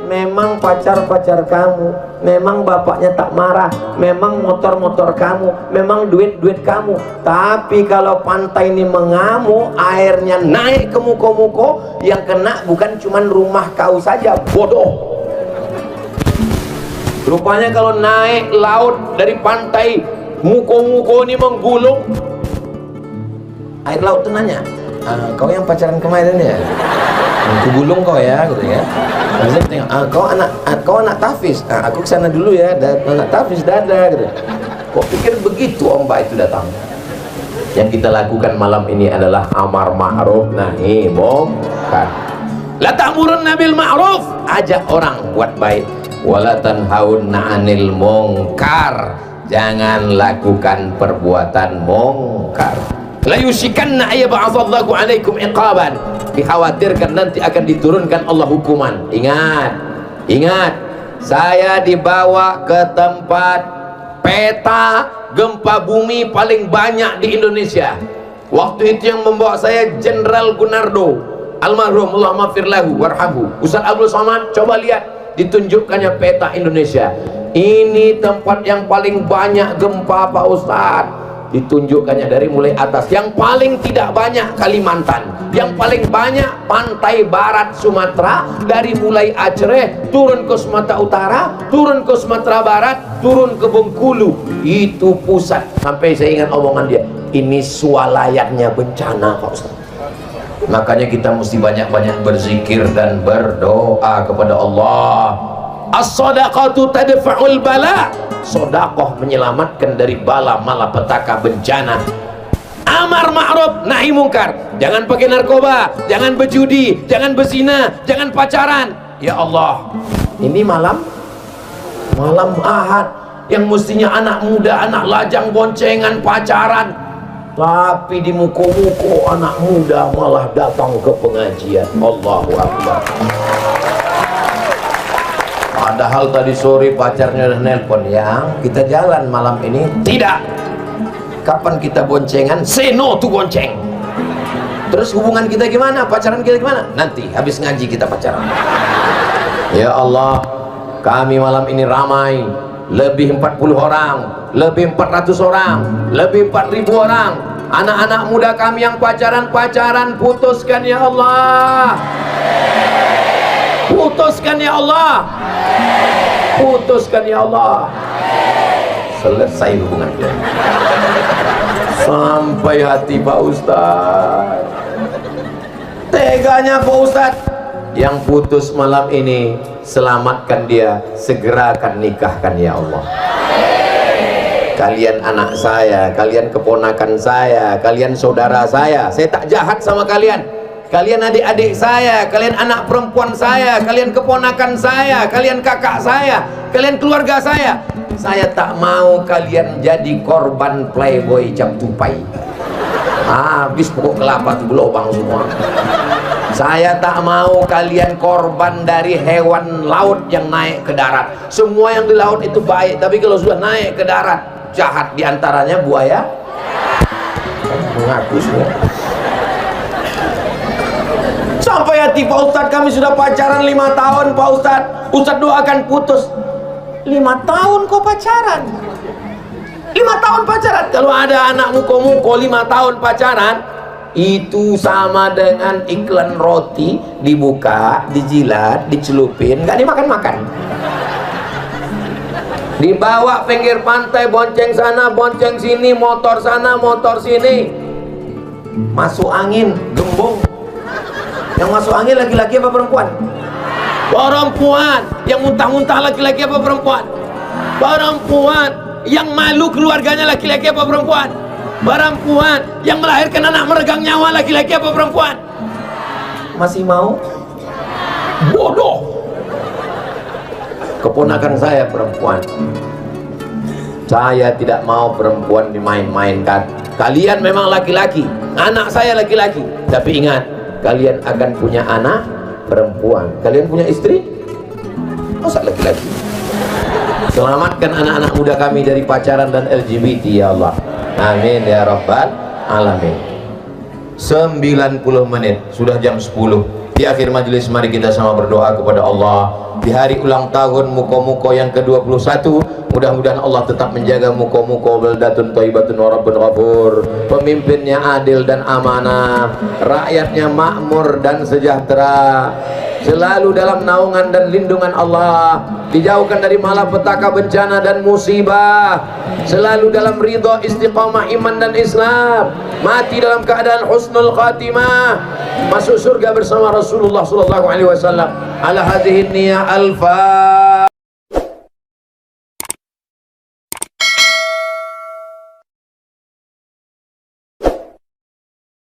Memang pacar-pacar kamu, memang bapaknya tak marah, memang motor-motor kamu, memang duit-duit kamu. Tapi kalau pantai ini mengamuk, airnya naik ke Muko-Muko, yang kena bukan cuman rumah kau saja, bodoh. Rupanya kalau naik laut dari pantai Muko-Muko ini menggulung, air laut tuh nanya, kau yang pacaran kemarin ya? Aku gulung kau ya, gitu ya. Saya tengok, kau anak Tafiz, aku kesana dulu ya, anak Tafiz dada, gitu. Kok pikir begitu ombak itu datang? Yang kita lakukan malam ini adalah amar ma'ruf nahi munkar. La ta'murunna bil ma'ruf, ajak orang buat baik, wala tanhaunna 'anil munkar, jangan lakukan perbuatan munkar. La yusikanna ayyab'atsallahu 'alaikum iqaban, dikhawatirkan nanti akan diturunkan Allah hukuman. Ingat, saya dibawa ke tempat peta gempa bumi paling banyak di Indonesia. Waktu itu yang membawa saya Jenderal Gunardo, almarhum, Allahumma fir lahu warhamhu, Ustaz Abdul Somad. Coba lihat, ditunjukkannya peta Indonesia. Ini tempat yang paling banyak gempa Pak Ustaz. Ditunjukkannya dari mulai atas. Yang paling tidak banyak Kalimantan, yang paling banyak pantai barat Sumatera, dari mulai Aceh turun ke Sumatera Utara, turun ke Sumatera Barat, turun ke Bengkulu. Itu pusat. Sampai saya ingat omongan dia, ini swalayannya bencana Pak Ustaz. Makanya kita mesti banyak-banyak berzikir dan berdoa kepada Allah. As-sadaqatu tadfa'ul bala. Sedekah menyelamatkan dari bala malapetaka bencana. Amar ma'ruf nahi mungkar. Jangan pakai narkoba, jangan berjudi, jangan berzina, jangan pacaran. Ya Allah, ini malam Ahad yang mestinya anak muda, anak lajang boncengan pacaran, tapi di muko-muko anak muda malah datang ke pengajian. Allahu Akbar. Padahal tadi sore pacarnya udah nelpon, ya kita jalan malam ini. Tidak. Kapan kita boncengan? Say no to bonceng. Terus hubungan kita gimana? Pacaran kita gimana? Nanti habis ngaji kita pacaran. Ya Allah, kami malam ini ramai. Lebih 40 orang, lebih 400 orang, lebih 4.000 orang. Anak-anak muda kami yang pacaran, putuskan ya Allah. Putuskan ya Allah. Putuskan ya Allah. Selesai hubungan kita. Sampai hati Pak Ustaz. Teganya Pak Ustaz. Yang putus malam ini, selamatkan dia, segerakan nikahkan ya Allah. Kalian anak saya, kalian keponakan saya, kalian saudara saya tak jahat sama kalian. Kalian adik-adik saya, kalian anak perempuan saya, kalian keponakan saya, kalian kakak saya, kalian keluarga saya. Saya tak mau kalian jadi korban playboy cap tupai. Habis pokok kelapa tuh gelobang semua. Saya tak mau kalian korban dari hewan laut yang naik ke darat. Semua yang di laut itu baik, tapi kalau sudah naik ke darat, jahat. Diantaranya buaya. Mengaku semua. Sampai hati Pak Ustadz, kami sudah pacaran 5 tahun Pak Ustadz. Ustadz doakan putus. 5 tahun kok pacaran? 5 tahun pacaran? Kalau ada anak muko-muko 5 tahun pacaran, itu sama dengan iklan roti, dibuka, dijilat, dicelupin, nggak dimakan-makan. Dibawa pinggir pantai, bonceng sana, bonceng sini, motor sana, motor sini. Masuk angin, gembung. Yang masuk angin laki-laki apa perempuan? Perempuan. Yang muntah-muntah laki-laki apa perempuan? Perempuan. Yang malu keluarganya laki-laki apa perempuan? Perempuan. Yang melahirkan anak meregang nyawa laki-laki apa perempuan? Masih mau? Bodoh. Keponakan saya perempuan. Saya tidak mau perempuan dimain-mainkan. Kalian memang laki-laki, anak saya laki-laki, tapi ingat, kalian akan punya anak perempuan. Kalian punya istri, masa laki-laki? Selamatkan anak-anak muda kami dari pacaran dan LGBT ya Allah. Amin ya Rabbal Alamin. 90 menit, sudah jam 10. Di akhir majelis mari kita sama berdoa kepada Allah. Di hari ulang tahun muko-muko yang ke-21, mudah-mudahan Allah tetap menjaga muko-muko baldatun thayyibatun wa rabbun ghafur. Pemimpinnya adil dan amanah, rakyatnya makmur dan sejahtera, selalu dalam naungan dan lindungan Allah, dijauhkan dari malapetaka, bencana dan musibah, selalu dalam ridha, istiqamah iman dan Islam, mati dalam keadaan husnul khatimah, masuk surga bersama Rasulullah sallallahu alaihi wasallam. Ala hadhihi niyah al-Fatihah.